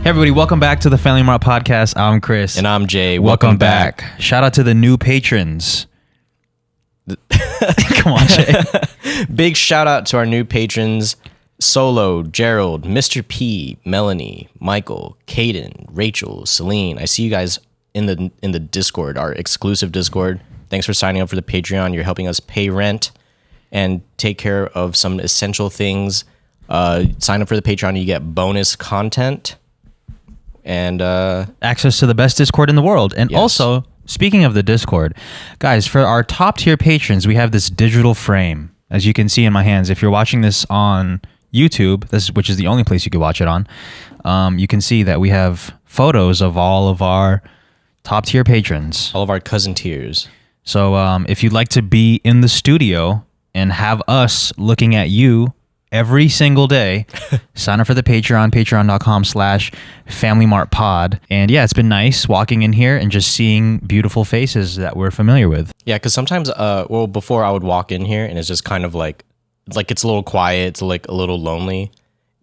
Hey everybody, welcome back to the Family Mart Podcast. I'm Chris. And I'm Jay. Welcome back. Shout out to the new patrons. Come on, Jay. Big shout out to our new patrons, Solo, Gerald, Mr. P, Melanie, Michael, Caden, Rachel, Celine. I see you guys in the Discord, our exclusive Discord. Thanks for signing up for the Patreon. You're helping us pay rent and take care of some essential things. Sign up for the Patreon, you get bonus content and access to the best Discord in the world. And yes. Also, speaking of the Discord, guys, for our top tier patrons, we have this digital frame, as you can see in my hands. If you're watching this on YouTube, which is the only place you could watch it on, you can see that we have photos of all of our top tier patrons, all of our cousin tiers. So if you'd like to be in the studio and have us looking at you every single day, sign up for the Patreon, patreon.com/FamilyMartPod. And yeah, it's been nice walking in here and just seeing beautiful faces that we're familiar with. Yeah, because sometimes, before I would walk in here and it's just kind of like it's a little quiet, it's like a little lonely.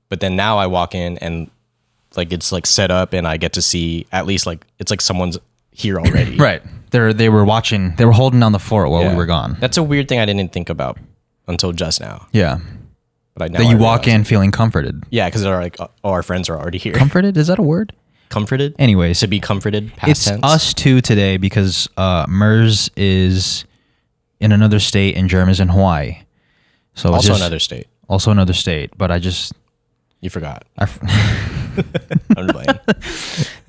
But then now I walk in and like it's like set up and I get to see at least like it's like someone's here already. Right. They were watching, they were holding down the fort while we were gone. That's a weird thing I didn't think about until just now. Yeah. But that you walk in feeling comforted. Yeah, because they're like, oh, our friends are already here. Comforted? Is that a word? Comforted? Anyways. To be comforted, past tense. It's us two today because Rizz is in another state and Germ is in Hawaii. So also another state. Also another state, but I just... You forgot. I'm playing.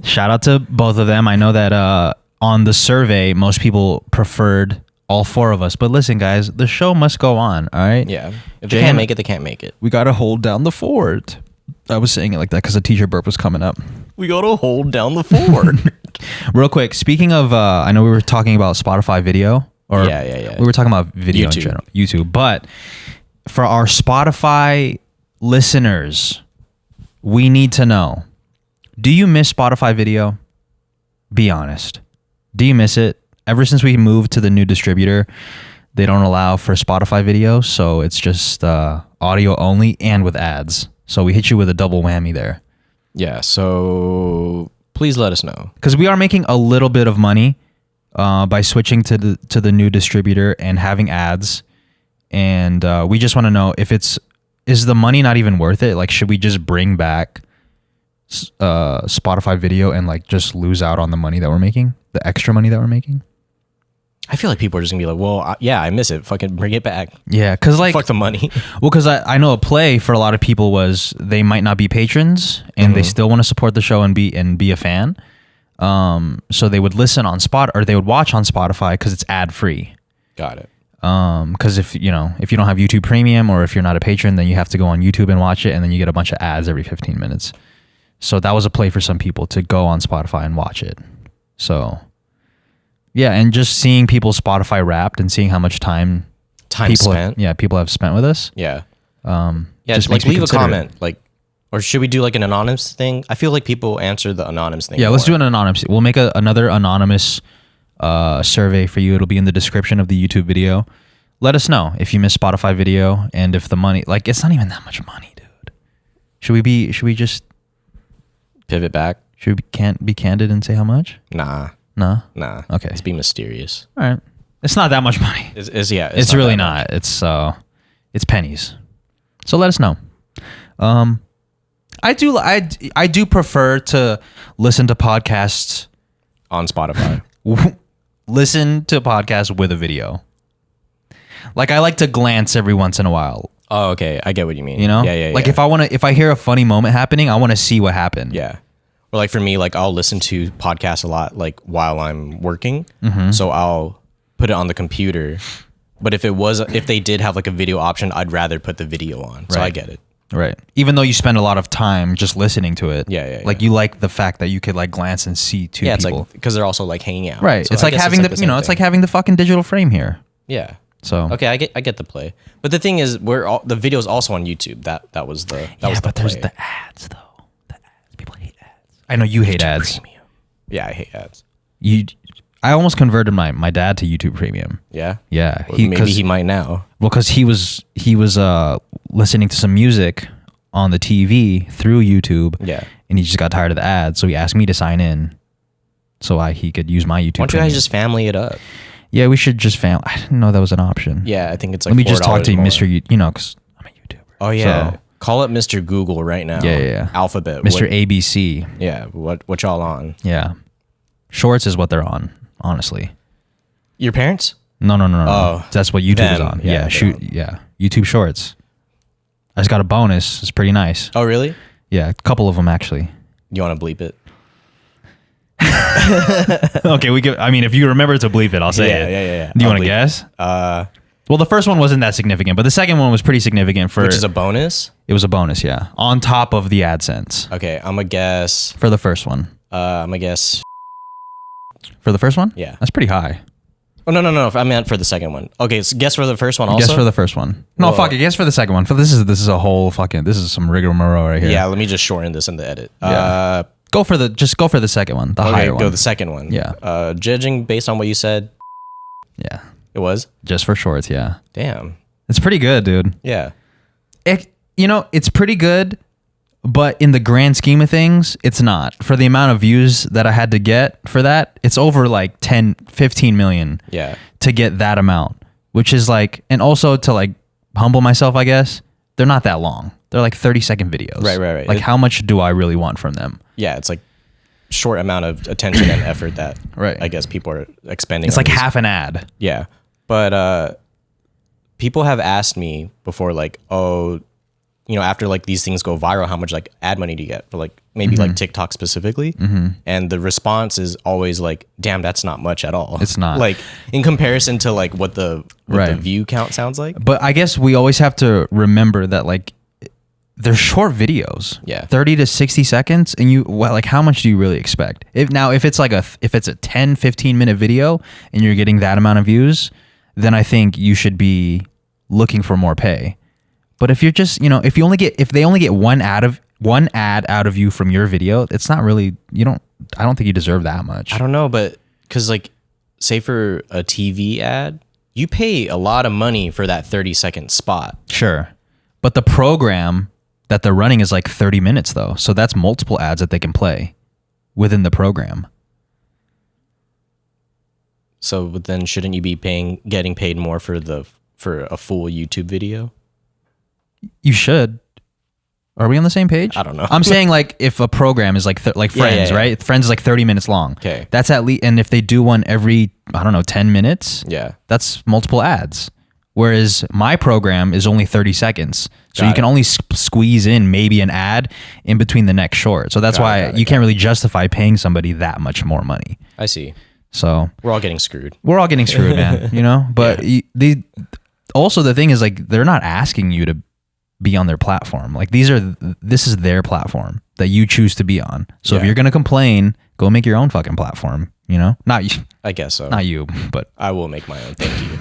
Shout out to both of them. I know that on the survey, most people preferred all four of us. But listen, guys, the show must go on, all right? Yeah. If they can't make it, they can't make it. We got to hold down the fort. I was saying it like that because a teacher burp was coming up. We got to hold down the fort. Real quick, speaking of, I know we were talking about Spotify video. Yeah. We were talking about video in general, YouTube. But for our Spotify listeners, we need to know, do you miss Spotify video? Be honest. Do you miss it? Ever since we moved to the new distributor, they don't allow for Spotify video, so it's just audio only and with ads. So we hit you with a double whammy there. Yeah, so please let us know. Because we are making a little bit of money by switching to the new distributor and having ads. And we just want to know if is the money not even worth it? Like, should we just bring back Spotify video and like just lose out on the money that we're making, the extra money that we're making? I feel like people are just gonna be like, well, yeah, I miss it. Fucking bring it back. Yeah, because like... Fuck the money. Well, because I know a play for a lot of people was they might not be patrons and they still want to support the show and be a fan. So they would listen on they would watch on Spotify because it's ad free. Got it. Because if you don't have YouTube Premium or if you're not a patron, then you have to go on YouTube and watch it, and then you get a bunch of ads every 15 minutes. So that was a play for some people to go on Spotify and watch it. So yeah, and just seeing people's Spotify Wrapped and seeing how much time people spent. People have spent with us. Yeah. Just like leave a comment, like, or should we do like an anonymous thing? I feel like people answer the anonymous thing. Yeah, let's do an anonymous. We'll make another anonymous survey for you. It'll be in the description of the YouTube video. Let us know if you miss Spotify video and if the money, like, it's not even that much money, dude. Should we just pivot back? Should we can't be candid and say how much? Nah. Okay. Let's be mysterious. All right. It's not that much money. It's really not. It's pennies. So let us know. I do prefer to listen to podcasts on Spotify. Listen to podcasts with a video. Like, I like to glance every once in a while. Oh, okay. I get what you mean. You know? Yeah. Like, if I hear a funny moment happening, I want to see what happened. Yeah. Or like for me, like I'll listen to podcasts a lot, like while I'm working. So I'll put it on the computer. But if they did have like a video option, I'd rather put the video on. So I get it. Right. Even though you spend a lot of time just listening to it. Yeah. Like, you like the fact that you could like glance and see two people. It's like, because they're also like hanging out. Right. So it's like having it's like having the fucking digital frame here. Yeah. So okay, I get the play. But the thing is, the video is also on YouTube. That was the was the play. There's the ads though. People hate ads. I know you hate ads. Premium. Yeah, I hate ads. I almost converted my dad to YouTube Premium. Yeah. Yeah. Maybe he might now. Well, because he was listening to some music on the TV through YouTube. Yeah. And he just got tired of the ads, so he asked me to sign in so he could use my YouTube. Why don't you guys just family it up? Yeah, we should just family. I didn't know that was an option. Yeah, I think it's like Let me just talk to more. Mr. Because I'm a YouTuber. Oh yeah. So, call up Mr. Google right now. Yeah. Alphabet. Mr. ABC. Yeah. What y'all on? Yeah. Shorts is what they're on, honestly. Your parents? No. Oh, That's what YouTube is them. on. Yeah, Yeah. YouTube Shorts. I just got a bonus. It's pretty nice. Oh really? Yeah, a couple of them actually. You want to bleep it? Okay, we could. I mean, if you remember to bleep it, I'll say it. Yeah. Do you want to guess? Well, the first one wasn't that significant, but the second one was pretty significant for. Which is a bonus? It was a bonus, yeah, on top of the AdSense. Okay, I'm gonna guess. For the first one. I'm gonna guess. For the first one? Yeah. That's pretty high. Oh no! I meant for the second one. Okay, so guess for the first one also. Guess for the first one. No, Whoa. fuck it. Guess for the second one. For this is a whole fucking. This is some rigmarole right here. Yeah, let me just shorten this in the edit. Yeah. Go for the second one, the higher one. Go the second one. Yeah. Judging based on what you said, Yeah. it was. Just for shorts, yeah. Damn. It's pretty good, dude. Yeah. It's pretty good, but in the grand scheme of things, it's not. For the amount of views that I had to get for that, it's over like 10, 15 million Yeah. to get that amount, which is like, and also to like humble myself, I guess, they're not that long. They're like 30-second videos. Right. Like how much do I really want from them? Yeah, it's like short amount of attention and effort that Right. I guess people are expending. It's on like these. half an ad. Yeah. But people have asked me before, like, oh, after like these things go viral, how much like ad money do you get for like maybe Mm-hmm. like TikTok specifically? And the response is always like, damn, that's not much at all. It's not. Like in comparison to like what the Right. view count sounds like. But I guess we always have to remember that like they're short videos. Yeah. 30 to 60 seconds. And like how much do you really expect? If it's a 10, 15 minute video and you're getting that amount of views, then I think you should be looking for more pay. But if you're just, if they only get one ad out of you from your video, it's not really, I don't think you deserve that much. I don't know, but because like say for a TV ad, you pay a lot of money for that 30-second spot. Sure. But the program that they're running is like 30 minutes though. So that's multiple ads that they can play within the program. So then shouldn't you be getting paid more for a full YouTube video? You should. Are we on the same page? I don't know. I'm saying like if a program is like Friends, yeah. right? Friends is like 30 minutes long. Okay. That's at least, and if they do one every, I don't know, 10 minutes, Yeah. that's multiple ads. Whereas my program is only 30 seconds. So Got you can it. only squeeze in maybe an ad in between the next short. So that's why you can't really justify paying somebody that much more money. I see. So We're all getting screwed. we're all getting screwed, man, But also the thing is like, they're not asking you to be on their platform. Like this is their platform that you choose to be on. So if Yeah. you're going to complain, go make your own fucking platform, Not you, I guess so. not you, but I will make my own. Thank you.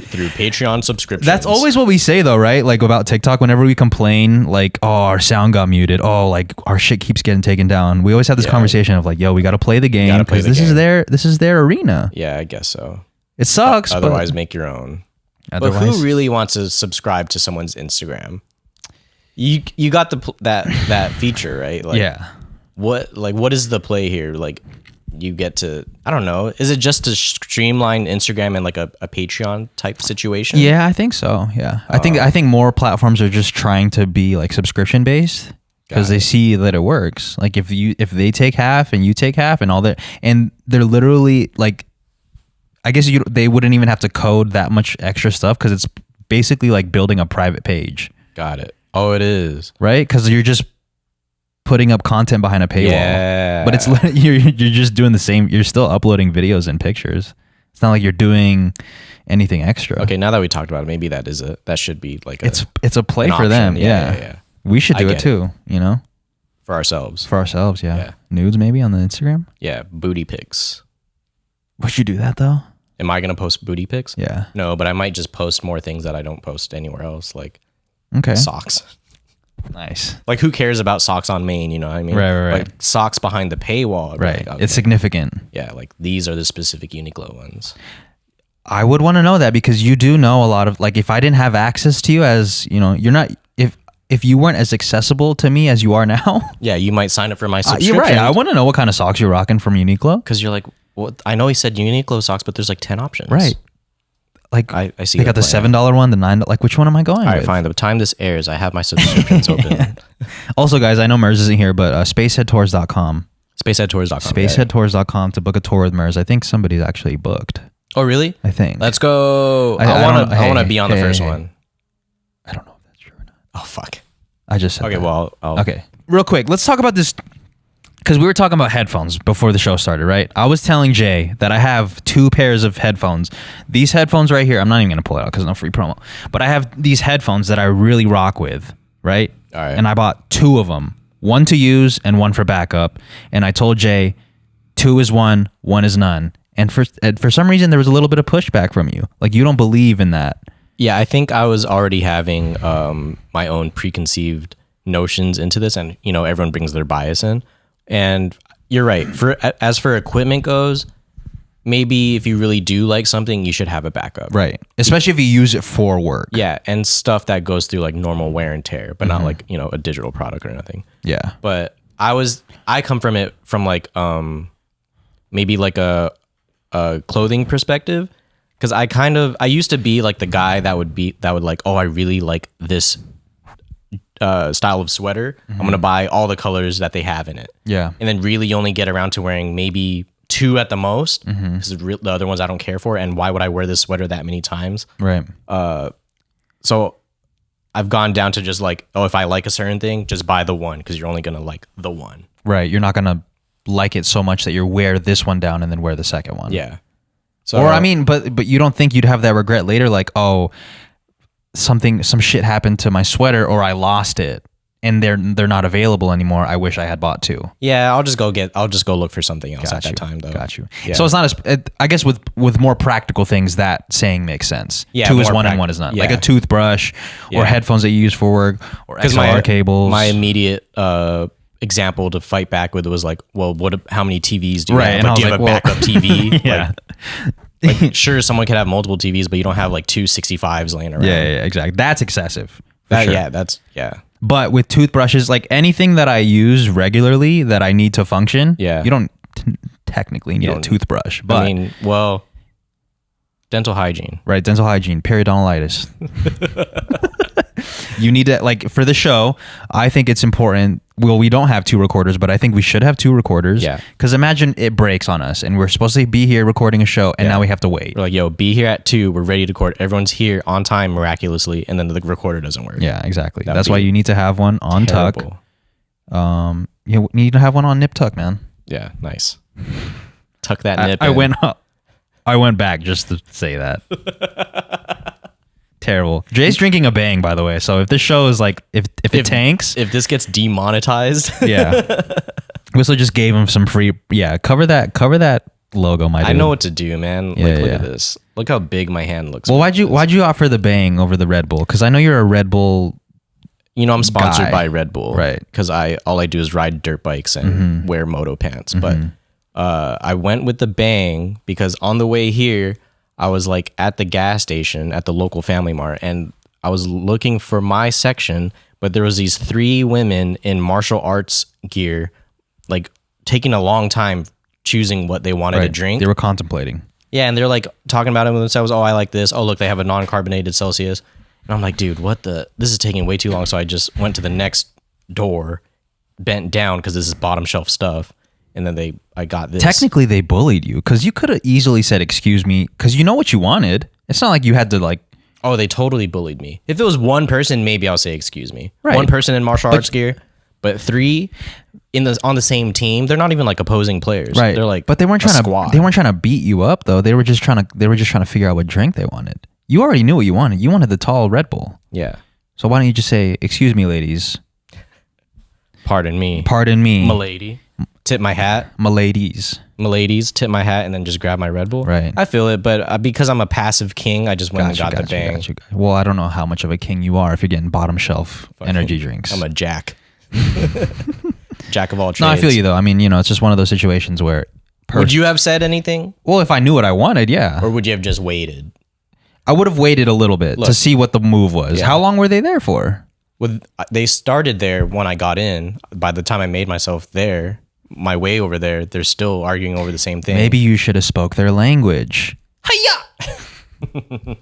Through Patreon subscriptions. that's always what we say though, right? Like about TikTok, whenever we complain, like, oh, our sound got muted. Oh, like our shit keeps getting taken down. We always have this conversation of like, yo, we got to play the game gotta play because the this is their arena. Yeah, I guess so. It sucks. Otherwise, make your own. But who really wants to subscribe to someone's Instagram? You got that feature, right? Like, yeah. What is the play here? Like, you get to, I don't know. Is it just to streamline Instagram and like a Patreon type situation? Yeah, I think so. Yeah. I think more platforms are just trying to be like subscription based because they see that it works. Like if they take half and you take half and all that, and they're literally like, I guess they wouldn't even have to code that much extra stuff because it's basically like building a private page. Got it. Oh, it is. Right? Because you're just putting up content behind a paywall. Yeah. But it's you're just doing the same. You're still uploading videos and pictures. It's not like you're doing anything extra. Okay, now that we talked about it, maybe that should be like it's a play an for option. them. Yeah, Yeah. yeah. We should do I it get too, for ourselves. for ourselves. Yeah. Yeah. Nudes maybe on the Instagram. Yeah, booty pics. Would you do that though? Am I gonna post booty pics? Yeah. No, but I might just post more things that I don't post anywhere else, like Okay. socks. Nice. Like, who cares about socks on Main? You know what I mean? Right. Like socks behind the paywall. I'd be Right. like, okay. It's significant. Yeah, like these are the specific Uniqlo ones. I would want to know that because you do know a lot of like if I didn't have access to you as, you're not if if you weren't as accessible to me as you are now, Yeah, you might sign up for my subscription. you're right. I want to know what kind of socks you're rocking from Uniqlo. Because you're like, what? I know he said Uniqlo socks, but there's like 10 options. Right. Like I see. they got the $7 one, the $9. Like, which one am I going All right, with? fine. The time this airs, I have my subscriptions open. Also, guys, I know Mers isn't here, but spaceheadtours.com. Spaceheadtours.com. Spaceheadtours.com to book a tour with Mers. I think somebody's actually booked. Oh, really? I think. Let's go. I want to be on the first one. I don't know if that's true or not. Oh, fuck. I just said Okay, that. well, Okay. Real quick, let's talk about this because we were talking about headphones before the show started, right? I was telling Jay that I have 2 pairs of headphones. These headphones right here, I'm not even going to pull it out because no free promo, but I have these headphones that I really rock with, right? All right. And I bought 2 of them, one to use and one for backup. And I told Jay, 2 is one is none. And for some reason, there was a little bit of pushback from you. Like, you don't believe in that. Yeah, I think I was already having my own preconceived notions into this, and everyone brings their bias in. And you're right. As for equipment goes, maybe if you really do like something, you should have a backup. Right. Especially if you use it for work. Yeah, and stuff that goes through like normal wear and tear, but not like a digital product or nothing. Yeah. But I come from it from like maybe like a clothing perspective, because I used to be like the guy that would like, oh, I really like this style of sweater. I'm gonna buy all the colors that they have in it. Yeah. And then really only get around to wearing maybe 2 at the most, because the other ones I don't care for. And why would I wear this sweater that many times? Right. So I've gone down to just like, oh, if I like a certain thing, just buy the one, because you're only gonna like the one. Right. You're not going to like it so much that you wear this one down and then wear the second one. Yeah. So, Or I mean, but you don't think you'd have that regret later, like, oh, some shit happened to my sweater, or I lost it and they're not available anymore. I wish I had bought 2. yeah, I'll just go look for something else at Got you. that time though. Got you. Yeah. So it's not I guess with more practical things, that saying makes sense. Yeah, 2 is more one and 1 is none. yeah. Like a toothbrush or Yeah. headphones that you use for work or XLR my cables. My immediate example to fight back with was like, well, how many TVs do you Right, have? and I Like, do was you have like, a backup TV? Yeah. Like, sure, someone could have multiple TVs, but you don't have like 2 65s laying around. Yeah, exactly. That's excessive. For sure. Yeah. But with toothbrushes, like anything that I use regularly that I need to function, Yeah. you don't technically need a toothbrush. But I mean, well, dental hygiene. right, dental hygiene, periodontitis. You need to, like, for the show, I think it's important. Well, we don't have 2 recorders, but I think we should have 2 recorders. Yeah. Because imagine it breaks on us and we're supposed to be here recording a show and now we have to wait. We're like, yo, be here at 2. We're ready to record. Everyone's here on time miraculously, and then the recorder doesn't work. Yeah, exactly. That'd That's be why you need to have one on Terrible. tuck. You need to have one on nip tuck, man. Yeah, nice. Tuck that nip. I in. went up. I went back just to say that. Terrible. Jay's drinking a Bang, by the way. So if this show is like, if it tanks, If this gets demonetized, yeah. We also just gave him some free. Yeah, cover that logo, my dude. I know what to do, man. Like, Yeah, look yeah. at this. Look how big my hand looks. Well, why'd you offer the Bang over the Red Bull? Because I know you're a Red Bull. I'm sponsored guy. by Red Bull, Right. Because all I do is ride dirt bikes and wear moto pants. But I went with the Bang because on the way here, I was like at the gas station at the local Family Mart, and I was looking for my section, but there was these 3 women in martial arts gear, like taking a long time choosing what they wanted to drink. They were contemplating. Yeah, and they're like talking about it with themselves. Oh, I like this. Oh, look, they have a non-carbonated Celsius. And I'm like, dude, this is taking way too long. So I just went to the next door, bent down because this is bottom shelf stuff. And then I got this. Technically, they bullied you because you could have easily said, "Excuse me," because you know what you wanted. It's not like you had to like. Oh, they totally bullied me. If it was one person, maybe I'll say, "Excuse me." Right. One person in martial arts gear, but 3 on the same team. They're not even like opposing players. Right. They're like, but they weren't trying squad. to. They weren't trying to beat you up though. They were just trying to figure out what drink they wanted. You already knew what you wanted. You wanted the tall Red Bull. Yeah. So why don't you just say, "Excuse me, ladies. Pardon me. Pardon me, Milady. Tip my hat. miladies." Miladies, tip my hat, and then just grab my Red Bull. Right. I feel it, but because I'm a passive king, I just went and got the Bang. Got you. Well, I don't know how much of a king you are if you're getting bottom shelf energy drinks. I'm a jack. Jack of all trades. No, I feel you though. I mean, it's just one of those situations where. Would you have said anything? Well, if I knew what I wanted, yeah. Or would you have just waited? I would have waited a little bit to see what the move was. Yeah. How long were they there for? they started there when I got in. By the time I made myself there, my way over there, they're still arguing over the same thing. Maybe you should have spoke their language. Hiya!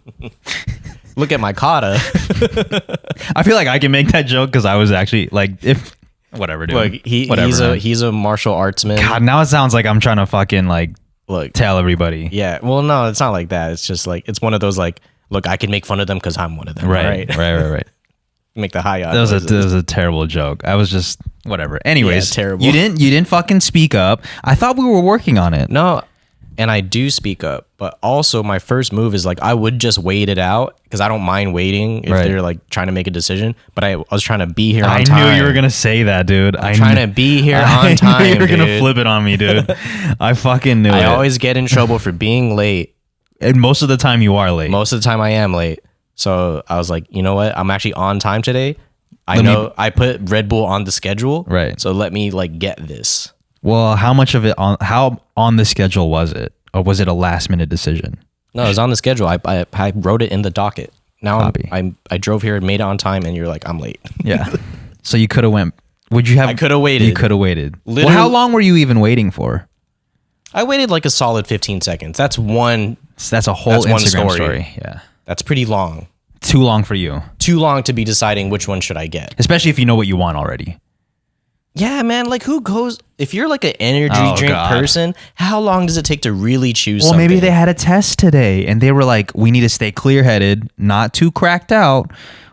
Look at my kata. I feel like I can make that joke because I was actually like, if whatever, dude. Look, he's a martial artsman. God, now it sounds like I'm trying to fucking like tell everybody. Yeah. Well, no, it's not like that. It's just like it's one of those like, look, I can make fun of them because I'm one of them. Right. Make the hiya. That was a terrible joke. I was just whatever. Anyways, terrible. You didn't fucking speak up. I thought we were working on it. No, and I do speak up, but also my first move is like I would just wait it out because I don't mind waiting if they're like trying to make a decision. But I was trying to be here on time. I knew you were gonna say that, dude. I'm trying to be here on time. You were gonna flip it on me, dude. I fucking knew it. I always get in trouble for being late. And most of the time you are late. Most of the time I am late. So I was like, you know what? I'm actually on time today. I put Red Bull on the schedule. Right. So let me like get this. Well, how much of it how on the schedule was it? Or was it a last minute decision? No, it was on the schedule. I wrote it in the docket. Now I drove here and made it on time and you're like, I'm late. Yeah. So you could have went. Would you have? I could have waited. You could have waited. Well, how long were you even waiting for? I waited like a solid 15 seconds. That's a whole Instagram story. Yeah. That's pretty long. Too long for you. Too long to be deciding which one should I get. Especially if you know what you want already. Yeah, man. Like who goes, if you're like an energy drink person, how long does it take to really choose something? Well, maybe they had a test today and they were like, we need to stay clear headed, not too cracked out.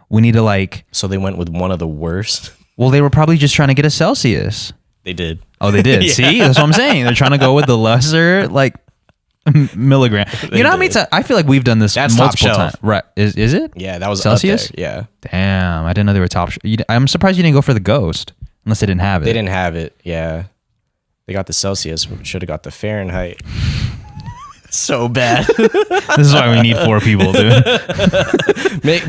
We need to like. So they went with one of the worst. Well, they were probably just trying to get a Celsius. They did. Oh, they did. Yeah. See, that's what I'm saying. They're trying to go with the lesser like milligram. You know what I mean? I feel like we've done this multiple times. Right? Is it? Yeah, that was Celsius. Yeah. Damn, I didn't know they were top. I'm surprised you didn't go for the Ghost unless they didn't have it. They didn't have it. Yeah, they got the Celsius. Should have got the Fahrenheit. So bad. This is why we need 4 people, dude.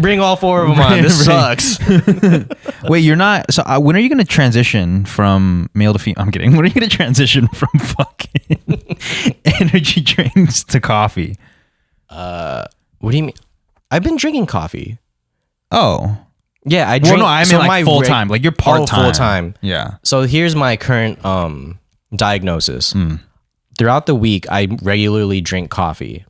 Bring all 4 of them on. This sucks. Wait, you're not. So when are you going to transition from male to female? I'm kidding. When are you going to transition from fucking energy drinks to coffee? What do you mean? I've been drinking coffee. Oh. Yeah, I drink. Well, no, I mean like full time. Like you're part time. Full time. Yeah. So here's my current diagnosis. Throughout the week, I regularly drink coffee.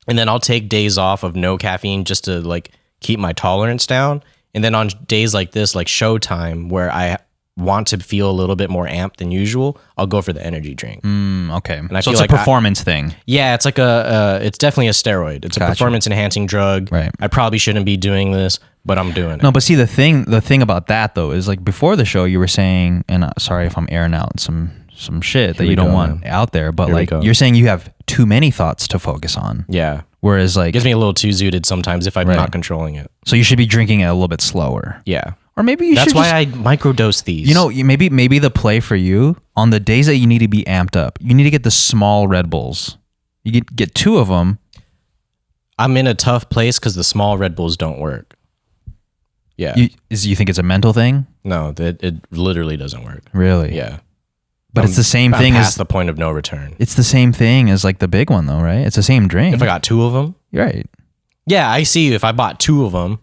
And then I'll take days off of no caffeine just to like keep my tolerance down. And then on days like this, like showtime, where I want to feel a little bit more amped than usual, I'll go for the energy drink. Okay. And I so feel it's like a performance thing. Yeah, it's like it's definitely a steroid. It's a performance enhancing drug. Right. I probably shouldn't be doing this, but I'm doing it. No, but see the thing about that though is like before the show you were saying, and sorry if I'm airing out some shit that you don't want out there, but like you're saying you have too many thoughts to focus on. Yeah. Whereas like it gets me a little too zooted sometimes if I'm not controlling it. So you should be drinking it a little bit slower. Yeah. Or maybe you should. That's why I microdose these. You know, maybe the play for you on the days that you need to be amped up, you need to get the small Red Bulls. You get 2 of them. I'm in a tough place because the small Red Bulls don't work. Yeah. You think it's a mental thing? No, it literally doesn't work. Really? Yeah. But it's the same thing as the point of no return. It's the same thing as like the big one though, right? It's the same drink. If I got 2 of them? You're right. Yeah, I see you if I bought 2 of them.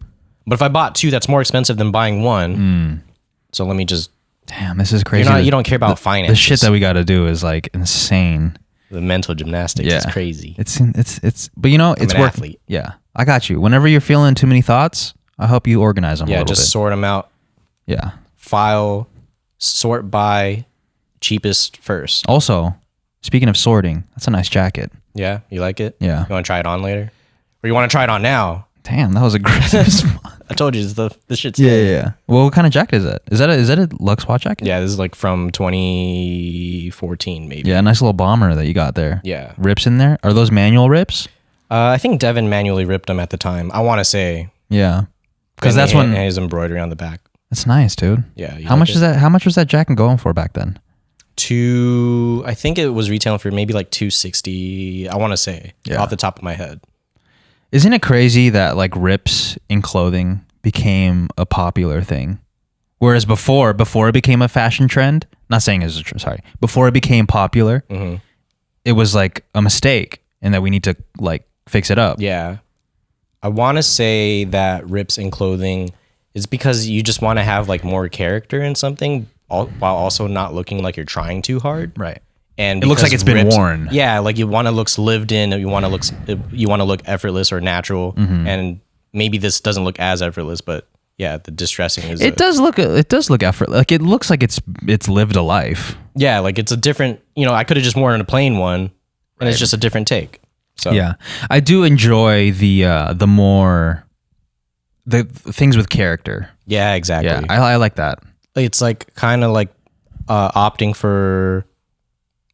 But if I bought 2, that's more expensive than buying 1. So let me just... Damn, this is crazy. You don't care about finances. The shit that we got to do is like insane. The mental gymnastics is crazy. It's but you know, it's an athlete. Yeah, I got you. Whenever you're feeling too many thoughts, I'll help you organize them a little bit. Yeah, just sort them out. Yeah. File, sort by cheapest first. Also, speaking of sorting, that's a nice jacket. Yeah, you like it? Yeah. You want to try it on later? Or you want to try it on now? Damn, that was aggressive. I told you the shit's yeah. Well, what kind of jacket is that? Is that a Lux Watch jacket? Yeah, this is like from 2014 maybe. Yeah, a nice little bomber that you got there. Yeah. Rips in there? Are those manual rips? I think Devin manually ripped them at the time. I want to say. Yeah. Because that's when his embroidery on the back. That's nice, dude. Yeah. How much is that? How much was that jacket going for back then? I think it was retailing for maybe like $260. I want to say off the top of my head. Isn't it crazy that like rips in clothing became a popular thing? Whereas before it became a fashion trend, not saying it's a trend, sorry, before it became popular, it was like a mistake and that we need to like fix it up. Yeah. I want to say that rips in clothing It's because you just want to have like more character in something while also not looking like you're trying too hard. Right. And it looks like it's been worn. Yeah, like you want to look lived in, you want to look effortless or natural, and maybe this doesn't look as effortless, but yeah, the distressing is. It does look effortless. Like it looks like it's lived a life. Yeah, like it's a different. I could have just worn a plain one, and it's just a different take. So yeah, I do enjoy the more the things with character. Yeah, exactly. Yeah, I like that. It's like kind of like opting for.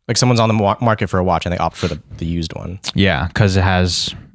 Like someone's on the market for a watch and they opt for the used one. Yeah, because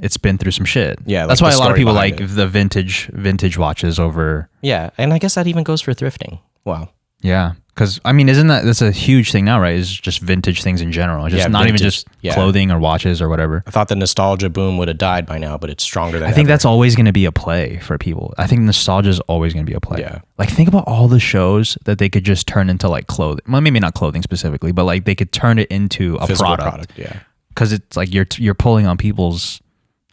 it's been through some shit. Yeah, that's why a lot of people like the vintage watches over. Yeah, and I guess that even goes for thrifting. Wow. Yeah, because I mean, that's a huge thing now, right? It's just vintage things in general. It's just not even just clothing or watches or whatever. I thought the nostalgia boom would have died by now, but it's stronger than I think that's always going to be a play for people. I think nostalgia is always going to be a play. Yeah. Like think about all the shows that they could just turn into like clothing. Well, maybe not clothing specifically, but like they could turn it into a physical product. Yeah. Because it's like you're pulling on people's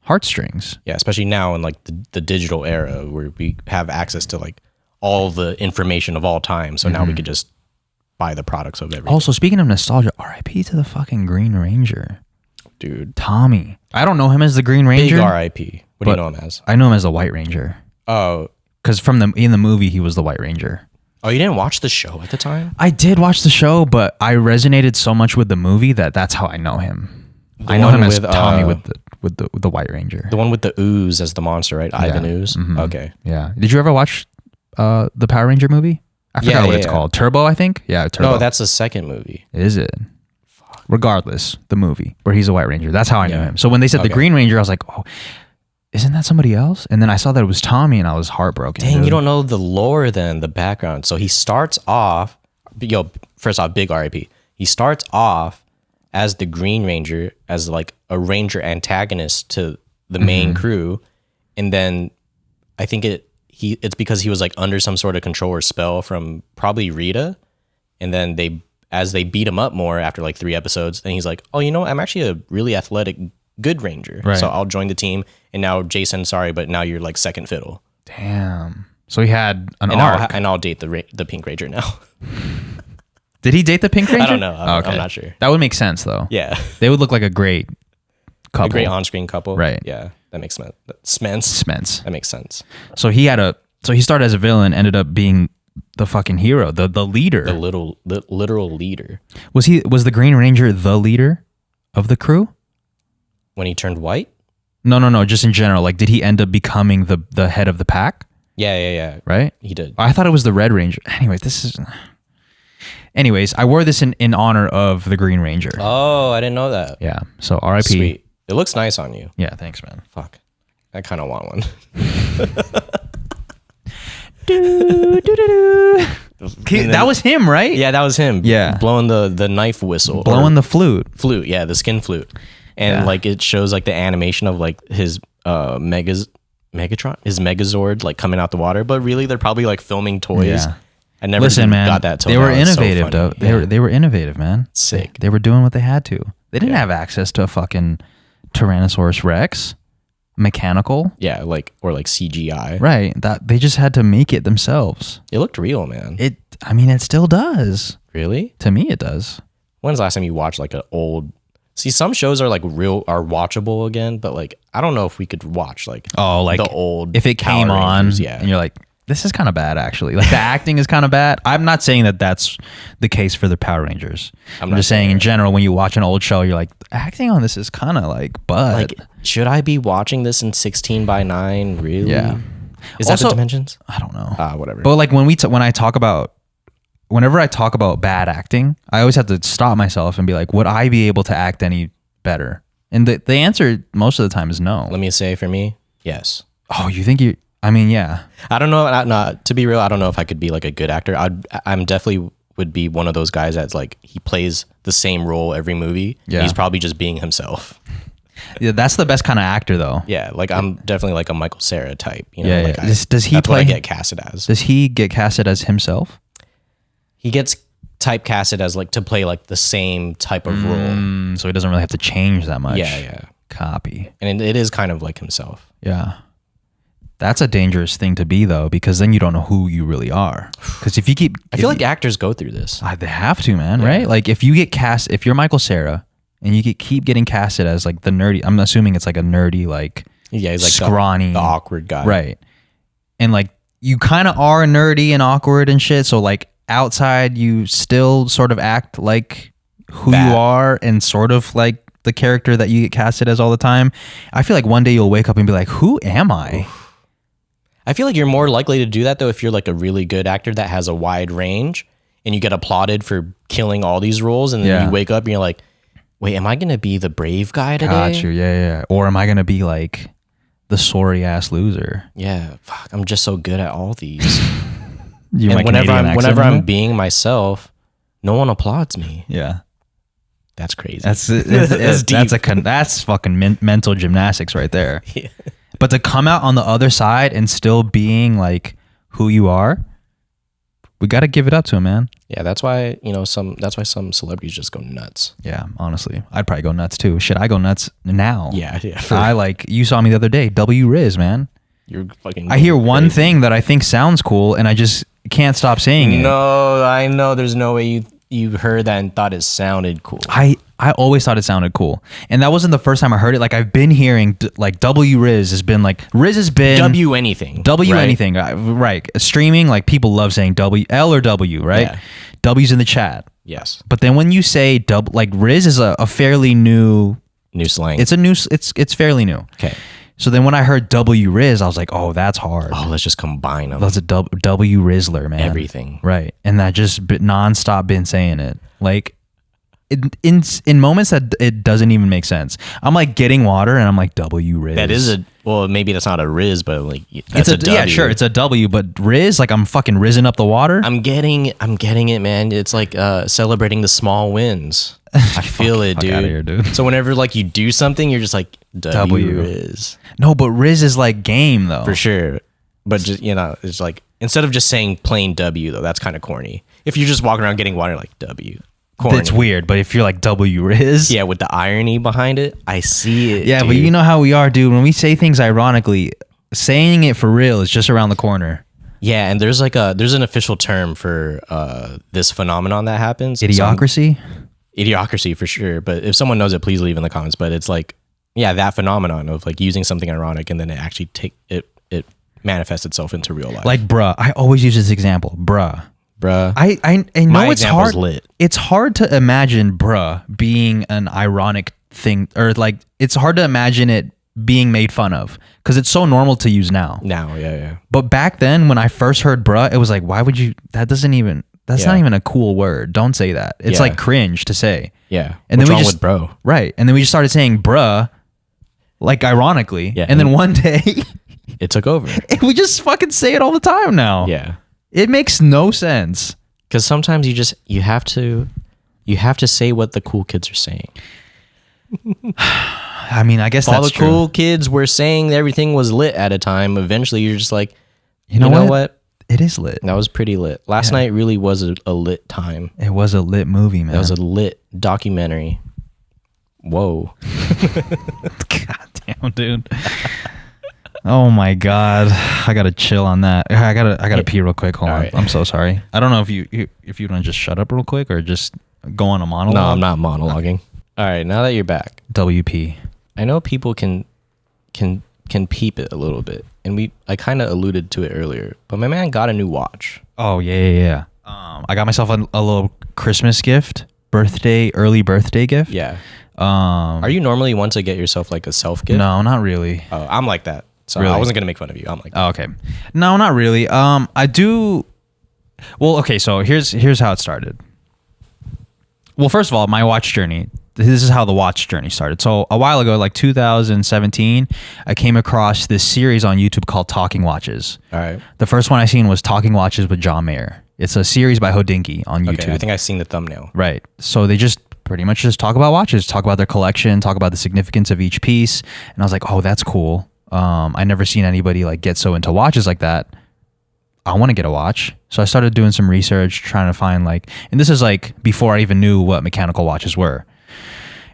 heartstrings. Yeah, especially now in like the digital era where we have access to like all the information of all time. So now we could just buy the products of everything. Also, speaking of nostalgia, RIP to the fucking Green Ranger. Dude. Tommy. I don't know him as the Green Ranger. Big RIP. What do you know him as? I know him as the White Ranger. Oh. Because in the movie, he was the White Ranger. Oh, you didn't watch the show at the time? I did watch the show, but I resonated so much with the movie that's how I know him. I know him as Tommy with the White Ranger. The one with the ooze as the monster, right? Ivan Ooze? Mm-hmm. Okay. Yeah. Did you ever watch the Power Ranger movie? I forgot what it's called. Turbo, I think? Yeah, Turbo. No, that's the second movie. Is it? Fuck. Regardless, the movie where he's a White Ranger. That's how I knew him. So when they said the Green Ranger, I was like, oh, isn't that somebody else? And then I saw that it was Tommy and I was heartbroken. Dang, you don't know the lore then, the background. So he starts off, first off, big RIP. He starts off as the Green Ranger, as like a Ranger antagonist to the main crew. And then I think it's because he was like under some sort of control or spell from probably Rita. And then as they beat him up more after like 3 episodes, then he's like, oh, I'm actually a really athletic, good Ranger. Right. So I'll join the team. And now Jason, sorry, but now you're like second fiddle. Damn. So he had an arc. And I'll date the Pink Ranger now. Did he date the Pink Ranger? I don't know. I'm not sure. That would make sense though. Yeah. They would look like a great couple. A great on-screen couple. Right. Yeah. That makes sense. Sments. That makes sense. So he started as a villain, ended up being the fucking hero, the leader. The literal leader. Was the Green Ranger the leader of the crew? When he turned white? No, just in general. Like, did he end up becoming the head of the pack? Yeah. Right? He did. I thought it was the Red Ranger. Anyways, I wore this in honor of the Green Ranger. Oh, I didn't know that. Yeah. So RIP. Sweet. It looks nice on you. Yeah, thanks, man. Fuck. I kind of want one. That was him, right? Yeah, that was him. Yeah. Blowing the knife whistle. Blowing the flute. Flute, yeah, the skin flute. And like it shows like the animation of like his his Megazord like coming out the water, but really they're probably like filming toys. Yeah. I never got that till they now. were innovative though. They were innovative, man. Sick. They were doing what they had to. They didn't have access to a fucking Tyrannosaurus Rex, mechanical. Yeah, like CGI. Right. That they just had to make it themselves. It looked real, man. It still does. Really? To me, it does. When's the last time you watched like an old? See, some shows are like are watchable again, but like I don't know if we could watch like the old if it came Power on Rangers, yeah. And you're like, this is kind of bad actually. Like the acting is kind of bad. I'm not saying that that's the case for the Power Rangers. I'm just saying in general, when you watch an old show, you're like, acting on this is kind of like, but like, should I be watching this in 16:9? Really? Yeah. Is that the dimensions? I don't know. Whatever. But like whenever I talk about bad acting, I always have to stop myself and be like, would I be able to act any better? And the answer most of the time is no. Let me say for me, yes. Oh, you think yeah. I don't know. To be real, I don't know if I could be like a good actor. I'm definitely would be one of those guys that's like, he plays the same role every movie. Yeah. He's probably just being himself. Yeah, that's the best kind of actor though. Yeah, like I'm definitely like a Michael Cera type. Yeah. Like does he what I get casted as? Does he get casted as himself? He gets typecasted as like to play like the same type of role. So he doesn't really have to change that much. Yeah. Copy. And it is kind of like himself. Yeah. That's a dangerous thing to be, though, because then you don't know who you really are. Because if you keep... I feel like actors go through this. They have to, man, right? Like, if you get cast... If you're Michael Cera and you keep getting casted as, like, the nerdy... I'm assuming it's, like, a nerdy, like... Yeah, he's like scrawny... The awkward guy. Right. And, like, you kind of are nerdy and awkward and shit, so, like, outside, you still sort of act like who you are and sort of, like, the character that you get casted as all the time. I feel like one day you'll wake up and be like, who am I? Oof. I feel like you're more likely to do that, though, if you're like a really good actor that has a wide range and you get applauded for killing all these roles. And then you wake up and you're like, wait, am I going to be the brave guy today? Got you. Yeah. Or am I going to be like the sorry ass loser? Yeah. Fuck, I'm just so good at all these. And like whenever I'm being myself, no one applauds me. Yeah. That's crazy. That's fucking mental gymnastics right there. Yeah. But to come out on the other side and still being like who you are, we got to give it up to him, man. Yeah, that's why some celebrities just go nuts. Yeah, honestly, I'd probably go nuts too. Shit, I go nuts now. Yeah. You saw me the other day, Rizz, man. You're fucking. I hear one thing that I think sounds cool, and I just can't stop saying it. No, I know. There's no way you heard that and thought it sounded cool. I always thought it sounded cool, and that wasn't the first time I heard it. Like, I've been hearing like Rizz has been W anything, right? Anything, right? Streaming, like, people love saying L or W, right? Yeah. W's in the chat. Yes, but then when you say like Rizz is a fairly new slang. It's fairly new. Okay. So then when I heard Rizz, I was like, oh, that's hard. Oh, let's just combine them. That's a W Rizzler, man. Everything. Right. And that just nonstop been saying it. Like, in moments that it doesn't even make sense. I'm like getting water and I'm like, W Rizz. That is maybe that's not a Rizz, but like that's a W. Yeah, sure, it's a W, but Rizz, like, I'm fucking rizzing up the water. I'm getting it, man. It's like celebrating the small wins. I feel it, dude. Outta here, dude. So whenever like you do something, you're just like W Rizz. No, but Rizz is like game though. For sure. But just, it's like, instead of just saying plain W though, that's kind of corny. If you're just walking around getting water, like W. Corny. It's weird, but if you're like W Rizz, yeah, with the irony behind it, I see it. Yeah, dude. But you know how we are, dude. When we say things ironically, saying it for real is just around the corner. Yeah, and there's an official term for this phenomenon that happens. Idiocracy? Idiocracy for sure. But if someone knows it, please leave in the comments. But it's like, yeah, that phenomenon of like using something ironic and then it actually it manifests itself into real life. Like, bruh. I always use this example, bruh. I know my it's hard. Lit. It's hard to imagine bruh being an ironic thing, or like it's hard to imagine it being made fun of because it's so normal to use now. Yeah. But back then, when I first heard bruh, it was like, why would you? That's not even a cool word. Don't say that. It's like cringe to say. Yeah. And what's then wrong with bro? Right. And then we just started saying bruh, like, ironically. Yeah. And then one day it took over. We just fucking say it all the time now. Yeah. It makes no sense. Because sometimes you have to say what the cool kids are saying. I mean, I guess all that's the cool kids were saying everything was lit at a time. Eventually, you're just like, you know what? It is lit. That was pretty lit. Last night really was a lit time. It was a lit movie, man. That was a lit documentary. Whoa. God damn, dude. Oh my God, I gotta chill on that. I gotta pee real quick. Hold on. Right. I'm so sorry. I don't know if you want to just shut up real quick or just go on a monologue. No, I'm not monologuing. All right, now that you're back, WP. I know people can peep it a little bit, and I kind of alluded to it earlier. But my man got a new watch. Oh yeah. I got myself a little Christmas gift, early birthday gift. Yeah. Are you normally one to get yourself like a self gift? No, not really. Oh, I'm like that. So really? I wasn't gonna make fun of you. I'm like, oh, okay. No, not really. I do. Well, okay. So here's how it started. Well, first of all, my watch journey. This is how the watch journey started. So a while ago, like 2017, I came across this series on YouTube called Talking Watches. All right. The first one I seen was Talking Watches with John Mayer. It's a series by Hodinkee on YouTube. Okay, I think I've seen the thumbnail. Right. So they just pretty much just talk about watches, talk about their collection, talk about the significance of each piece. And I was like, oh, that's cool. I never seen anybody like get so into watches like that. I want to get a watch. So I started doing some research, trying to find like, and this is like before I even knew what mechanical watches were.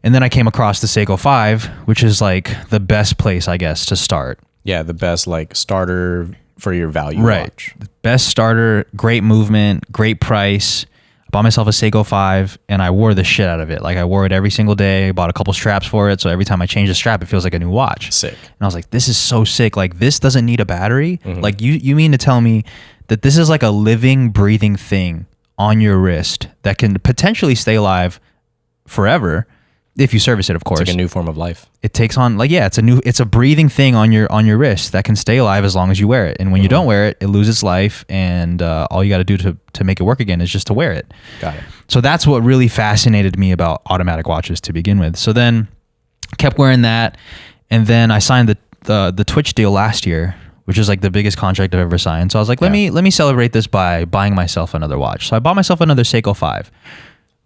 And then I came across the Seiko 5, which is like the best place, I guess, to start. Yeah, the best like starter for your value watch. Best starter, great movement, great price. I bought myself a Seiko 5 and I wore the shit out of it. Like I wore it every single day. Bought a couple straps for it, so every time I change the strap, it feels like a new watch. Sick. And I was like, this is so sick. Like this doesn't need a battery. Like you mean to tell me that this is like a living, breathing thing on your wrist that can potentially stay alive forever if you service it, of course. It's like a new form of life. It takes on it's a breathing thing on your wrist that can stay alive as long as you wear it. And when you don't wear it, it loses its life, and all you got to do to make it work again is just to wear it. Got it. So that's what really fascinated me about automatic watches to begin with. So then kept wearing that, and then I signed the Twitch deal last year, which is like the biggest contract I've ever signed. So I was like, let me celebrate this by buying myself another watch. So I bought myself another Seiko 5.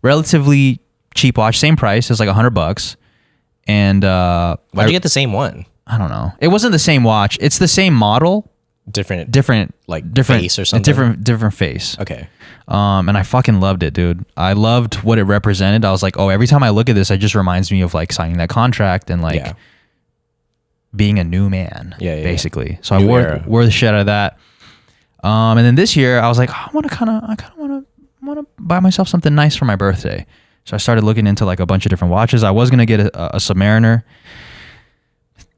Relatively cheap watch, same price. It's like $100. And why'd you get the same one? I don't know. It wasn't the same watch. It's the same model. Different face or something? Different face. Okay. And I fucking loved it, dude. I loved what it represented. I was like, oh, every time I look at this, it just reminds me of like signing that contract and like being a new man, basically. So new I wore the shit out of that. And then this year I was like, I kind of want to buy myself something nice for my birthday. So I started looking into like a bunch of different watches. I was going to get a Submariner.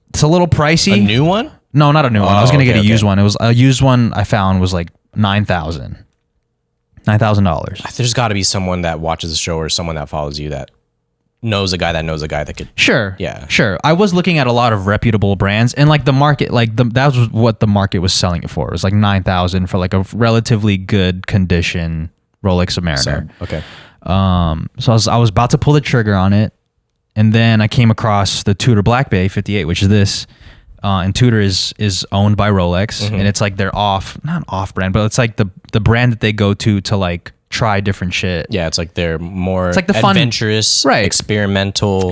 It's a little pricey. A new one? No, not a new one. I was going to get a used one. It was a used one I found was like $9,000. There's got to be someone that watches the show or someone that follows you that knows a guy that could. Sure. Yeah. Sure. I was looking at a lot of reputable brands, and like the market, that was what the market was selling it for. It was like $9,000 for like a relatively good condition Rolex Submariner. Okay. So I was about to pull the trigger on it, and then I came across the Tudor Black Bay 58, which is this. And Tudor is owned by Rolex, and it's like they're not off brand, but it's like the brand that they go to like try different shit. Yeah, it's like they're more it's like the adventurous, fun, right? Experimental.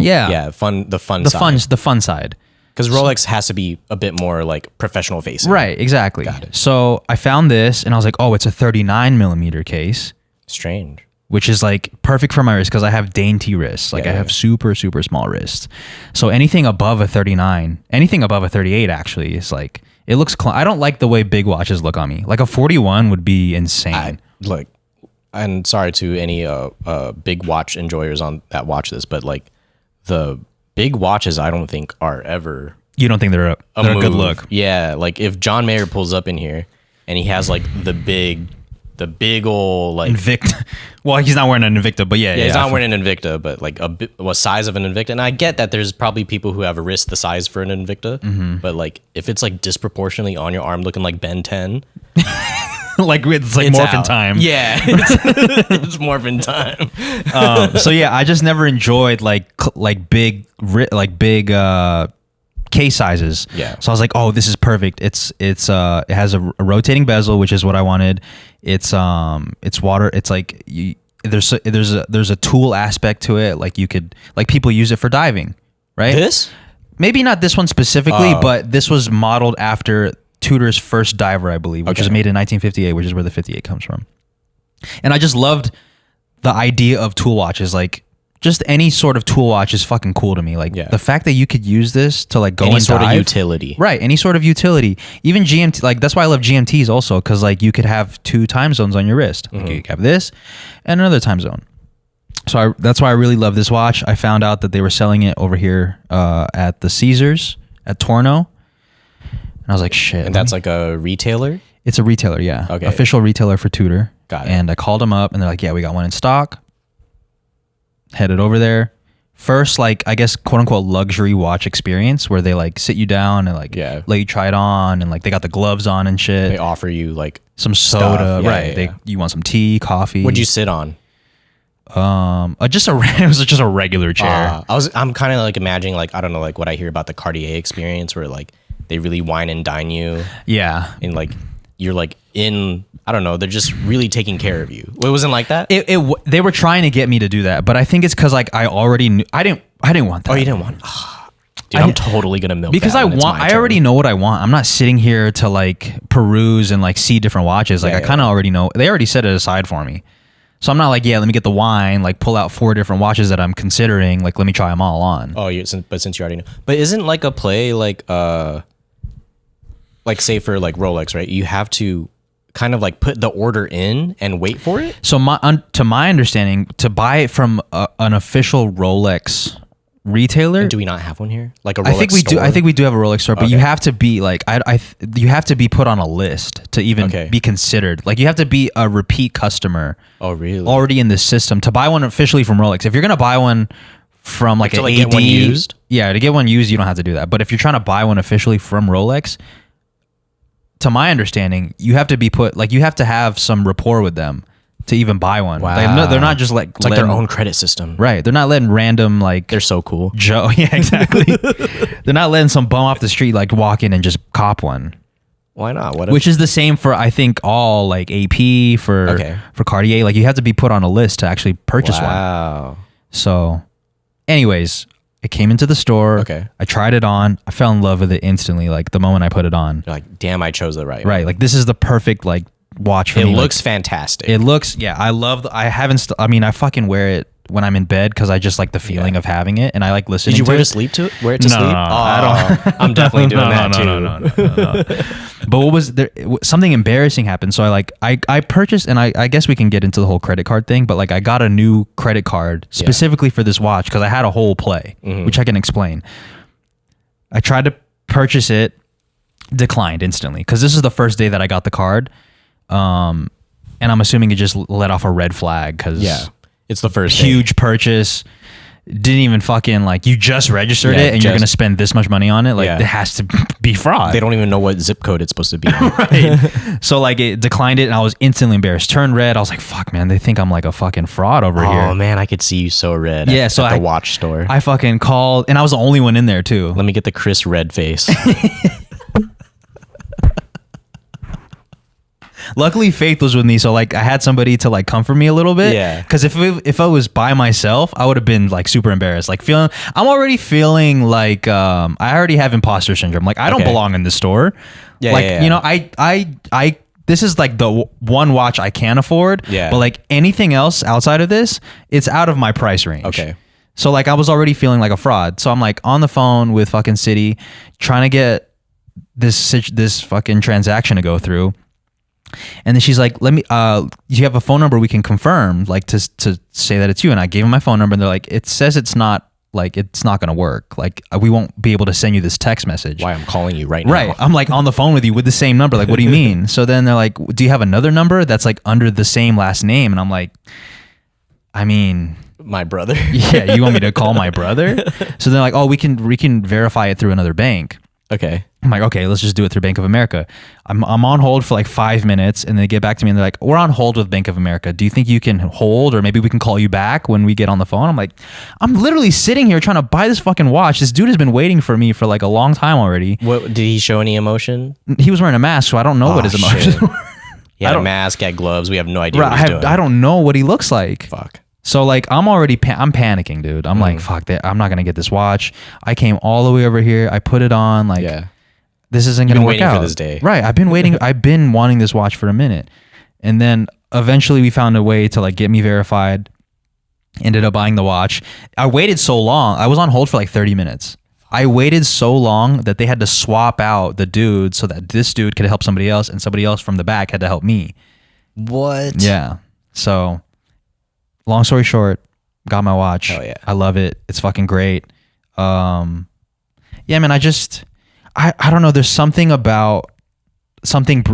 Fun. The fun side. Because Rolex has to be a bit more like professional facing. Right. Exactly. Got it. So I found this, and I was like, oh, it's a 39 millimeter case. Strange. Which is like perfect for my wrist because I have dainty wrists. Like I have super, super small wrists. So anything above a 39, anything above a 38 actually is like, it looks, I don't like the way big watches look on me. Like a 41 would be insane. Look, and sorry to any big watch enjoyers on that watch this, but like the big watches I don't think are ever. You don't think they're a good look? Yeah. Like if John Mayer pulls up in here and he has like the big old like Invicta. Well, he's not wearing an Invicta, but yeah, he's not wearing an Invicta, but like what size of an Invicta? And I get that there's probably people who have a wrist the size for an Invicta, but like if it's like disproportionately on your arm, looking like Ben 10, like it's morphin' time. Yeah, it's morphin' time. So yeah, I just never enjoyed like big case sizes. Yeah. So I was like, oh, this is perfect. It has a rotating bezel, which is what I wanted. It's water. It's like there's a tool aspect to it. Like you could, like people use it for diving, right? This? Maybe not this one specifically, but this was modeled after Tudor's first diver, I believe, which was made in 1958, which is where the 58 comes from. And I just loved the idea of tool watches. Like just any sort of tool watch is fucking cool to me. Like the fact that you could use this to like go any and sort dive, of utility, right? Any sort of utility, even GMT. Like that's why I love GMTs also, because like you could have 2 time zones on your wrist. Like you could have this and another time zone. So that's why I really love this watch. I found out that they were selling it over here at the Caesars at Torno, and I was like, shit. And that's like a retailer. It's a retailer, yeah. Okay. Official retailer for Tudor. Got it. And I called them up, and they're like, yeah, we got one in stock. Headed over there. First, like, I guess, quote unquote, luxury watch experience where they like sit you down and like let you try it on, and like they got the gloves on and shit. They offer you like some soda, stuff. Right? You want some tea, coffee. What'd you sit on? It was just a regular chair. I'm kind of like imagining like, I don't know, like what I hear about the Cartier experience where like they really wine and dine you. Yeah. And like you're like in, I don't know, they're just really taking care of you. It wasn't like that? They were trying to get me to do that, but I think it's because like I already knew I didn't want that. Oh, you didn't want? Dude, I'm totally gonna milk because that I already know what I want. I'm not sitting here to like peruse and like see different watches. Like I kind of already know. They already set it aside for me. So I'm not like, yeah, let me get the wine, like pull out 4 different watches that I'm considering, like let me try them all on. Oh, but since you already know. But isn't like a play like like say for like Rolex, right? You have to kind of like put the order in and wait for it. So to my understanding, to buy it from an official Rolex retailer. And do we not have one here? Like a Rolex I think we store? do. I think we do have a Rolex store, but you have to be like you have to be put on a list to even be considered. Like you have to be a repeat customer. Oh, really? Already in the system to buy one officially from Rolex. If you're gonna buy one from like an AD, get one used? Yeah, to get one used, you don't have to do that. But if you're trying to buy one officially from Rolex, to my understanding, you have to be you have to have some rapport with them to even buy one. Wow. They're not just like it's like their own credit system. Right. They're not letting random like they're so cool. Joe. Yeah, exactly. They're not letting some bum off the street like walk in and just cop one. Why not? Which is the same for I think all like AP for Cartier. Like you have to be put on a list to actually purchase one. Wow. So anyways, it came into the store. Okay. I tried it on. I fell in love with it instantly. Like the moment I put it on. You're like, damn, I chose the right one. Right. Like this is the perfect like watch for me. It looks fantastic. It looks, I love, I fucking wear it when I'm in bed because I just like the feeling of having it and I like listening to it. Did you wear it to sleep? No, I don't. I'm definitely doing that too. No. But what was there? Something embarrassing happened. So I purchased, and I guess we can get into the whole credit card thing, but like I got a new credit card specifically for this watch because I had a whole play, which I can explain. I tried to purchase it, declined instantly because this is the first day that I got the card. And I'm assuming it just let off a red flag because it's the first huge purchase. Didn't even fucking like you just registered it and you're gonna spend this much money on it. Like it has to be fraud. They don't even know what zip code it's supposed to be. Right. So like it declined it and I was instantly embarrassed. Turned red. I was like, fuck man, they think I'm like a fucking fraud over here. Oh man, I could see you so red. Yeah, so at the watch store. I fucking called and I was the only one in there too. Let me get the Chris red face. Luckily, Faith was with me, so like I had somebody to like comfort me a little bit. Yeah. Because if I was by myself, I would have been like super embarrassed. Like I'm already feeling like I already have imposter syndrome. Like I don't belong in this store. Yeah. Like you know, I this is like the one watch I can afford. Yeah. But like anything else outside of this, it's out of my price range. Okay. So like I was already feeling like a fraud. So I'm like on the phone with fucking Citi, trying to get this fucking transaction to go through. And then she's like, let me, you have a phone number we can confirm, like to say that it's you. And I gave them my phone number and they're like, it says it's not going to work. Like we won't be able to send you this text message. Why I'm calling you right now. Right. I'm like on the phone with you with the same number. Like, what do you mean? So then they're like, do you have another number that's like under the same last name? And I'm like, I mean, my brother. Yeah. You want me to call my brother? So they're like, oh, we can verify it through another bank. Okay. I'm like, okay, let's just do it through Bank of America. I'm on hold for like 5 minutes and they get back to me and they're like, we're on hold with Bank of America. Do you think you can hold or maybe we can call you back when we get on the phone? I'm like, I'm literally sitting here trying to buy this fucking watch. This dude has been waiting for me for like a long time already. What did he show any emotion? He was wearing a mask, so I don't know what his emotions were. He had a mask, he had gloves. We have no idea what he's doing. I don't know what he looks like. Fuck. So like I'm already I'm panicking, dude. I'm like, fuck that. I'm not gonna get this watch. I came all the way over here. I put it on. Like, this isn't going to work out. For this day. Right. I've been waiting. I've been wanting this watch for a minute. And then eventually we found a way to like get me verified. Ended up buying the watch. I waited so long. I was on hold for like 30 minutes. I waited so long that they had to swap out the dude so that this dude could help somebody else and somebody else from the back had to help me. What? Yeah. So long story short, got my watch. Hell yeah. I love it. It's fucking great. Yeah, man, I don't know. There's something about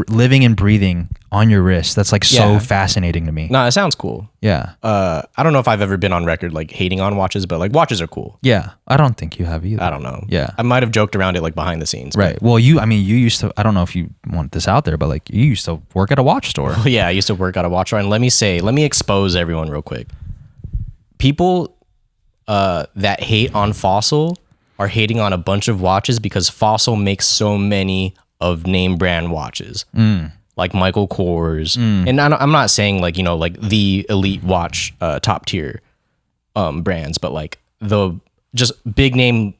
living and breathing on your wrist that's like so fascinating to me. No, it sounds cool. Yeah. I don't know if I've ever been on record like hating on watches, but like watches are cool. Yeah. I don't think you have either. I don't know. Yeah. I might have joked around it like behind the scenes. Right. Well, you used to, I don't know if you want this out there, but like you used to work at a watch store. Well, yeah, I used to work at a watch store. And let me expose everyone real quick. People that hate on Fossil are hating on a bunch of watches because Fossil makes so many of name brand watches, like Michael Kors. And I'm not saying like, you know, like the elite watch, top tier brands, but like the just big name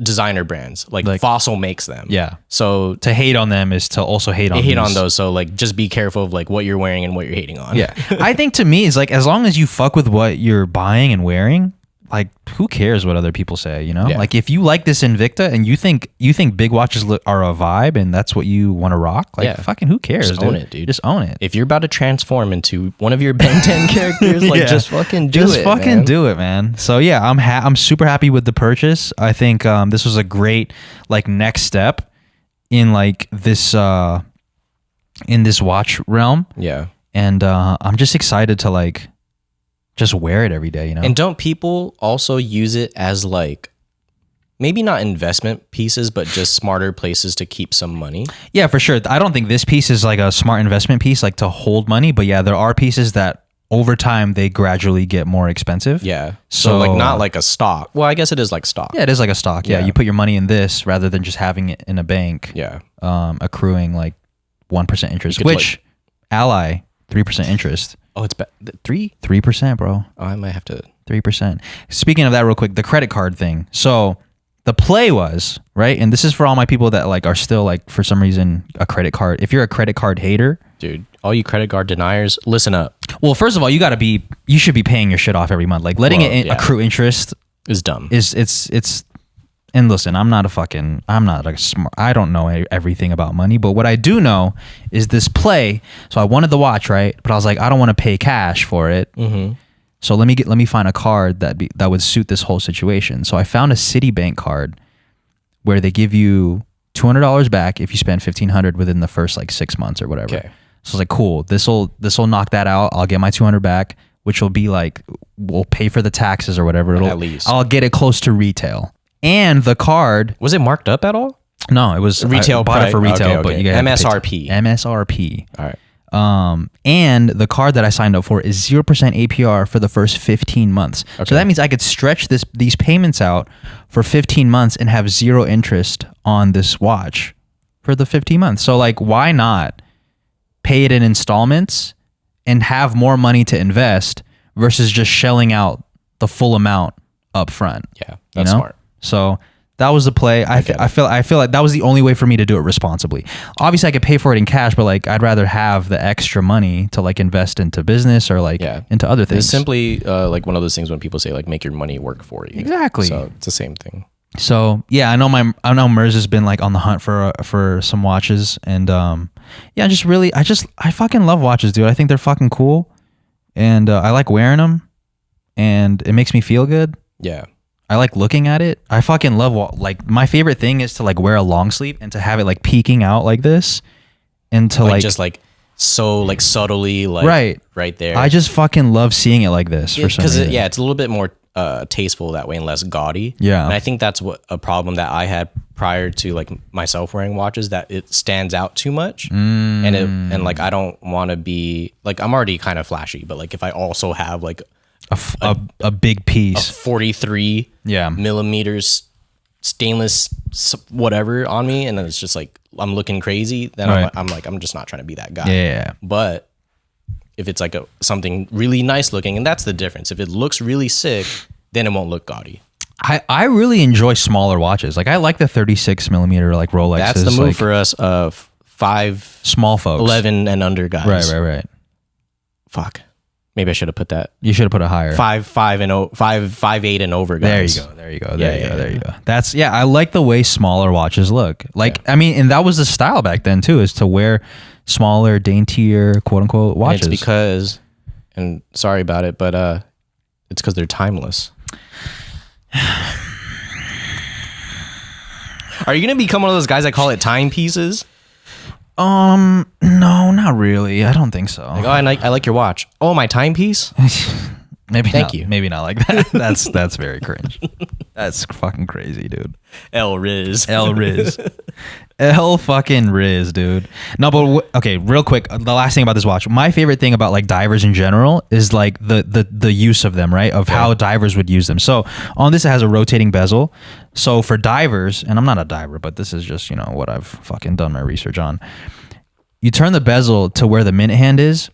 designer brands, like Fossil makes them. Yeah. So to hate on them is to also hate on those. So like, just be careful of like what you're wearing and what you're hating on. Yeah. I think to me it's like, as long as you fuck with what you're buying and wearing, like who cares what other people say, you know? Yeah. Like if you like this Invicta and you think big watches are a vibe and that's what you want to rock, like fucking who cares? Just own it, dude. Just own it. If you're about to transform into one of your Ben 10 characters, like just fucking do it. Just fucking do it, man. So yeah, I'm super happy with the purchase. I think this was a great like next step in like this in this watch realm. Yeah. And I'm just excited to like just wear it every day, you know? And don't people also use it as like, maybe not investment pieces, but just smarter places to keep some money? Yeah, for sure. I don't think this piece is like a smart investment piece, like to hold money. But yeah, there are pieces that over time, they gradually get more expensive. Yeah. So like not like a stock. Well, I guess it is like stock. Yeah, it is like a stock. Yeah. You put your money in this rather than just having it in a bank. Yeah. Accruing like 1% interest, which Ally, 3% interest. Oh, it's 3%, bro. Oh, I might have to 3%. Speaking of that real quick, the credit card thing. So the play was, right? And this is for all my people that like are still like for some reason a credit card. If you're a credit card hater, dude, all you credit card deniers, listen up. Well, first of all, you should be paying your shit off every month. Like letting it accrue interest is dumb. And listen, I'm not like smart. I don't know everything about money, but what I do know is this play. So I wanted the watch, right? But I was like, I don't want to pay cash for it. Mm-hmm. So let me find a card that would suit this whole situation. So I found a Citibank card where they give you $200 back if you spend $1,500 within the first like 6 months or whatever. Okay. So I was like, cool. This will knock that out. I'll get my $200 back, which will be like we'll pay for the taxes or whatever. At least I'll get it close to retail. And the card, was it marked up at all? No, it was retail. I bought it for retail, but you get MSRP. MSRP. All right. And the card that I signed up for is 0% APR for the first 15 months. Okay. So that means I could stretch these payments out for 15 months and have zero interest on this watch for the 15 months. So like, why not pay it in installments and have more money to invest versus just shelling out the full amount up front? Yeah, that's smart. So that was the play. I feel like that was the only way for me to do it responsibly. Obviously, I could pay for it in cash, but like I'd rather have the extra money to like invest into business or like into other things. It's simply like one of those things when people say like make your money work for you. Exactly. So it's the same thing. So yeah, I know Merz has been like on the hunt for some watches, and I fucking love watches, dude. I think they're fucking cool, and I like wearing them, and it makes me feel good. Yeah. I like looking at it. I fucking love like my favorite thing is to like wear a long sleeve and to have it like peeking out like this, and to like just like so like subtly like right there. I just fucking love seeing it like this for some reason. Because it's a little bit more tasteful that way and less gaudy. Yeah, and I think that's what a problem that I had prior to like myself wearing watches, that it stands out too much, and like I don't want to be like, I'm already kind of flashy, but like if I also have like a big piece, a 43 millimeters stainless whatever on me, and then it's just like I'm looking crazy, then I'm just not trying to be that guy. Yeah. But if it's like something really nice looking, and that's the difference, if it looks really sick, then it won't look gaudy. I really enjoy smaller watches. Like I like the 36 millimeter like Rolexes. That's the move for us of 5 small folks, 11 and under guys. Right. Fuck. Maybe I should have put that. You should have put it higher. 5'8" and over guys. There you go. That's I like the way smaller watches look. Like I mean, and that was the style back then too, is to wear smaller, daintier, quote unquote watches. And it's because, and sorry about it, but it's because they're timeless. Are you gonna become one of those guys that call it timepieces? No, not really. I don't think so. Like, oh, I like your watch. Oh, my timepiece? Thank you. Maybe not like that. That's very cringe. That's fucking crazy, dude. Rizz. L fucking Rizz, dude. No, but okay, real quick. The last thing about this watch. My favorite thing about like divers in general is like the use of them, right? Of how divers would use them. So on this, it has a rotating bezel. So for divers, and I'm not a diver, but this is just, what I've fucking done my research on. You turn the bezel to where the minute hand is,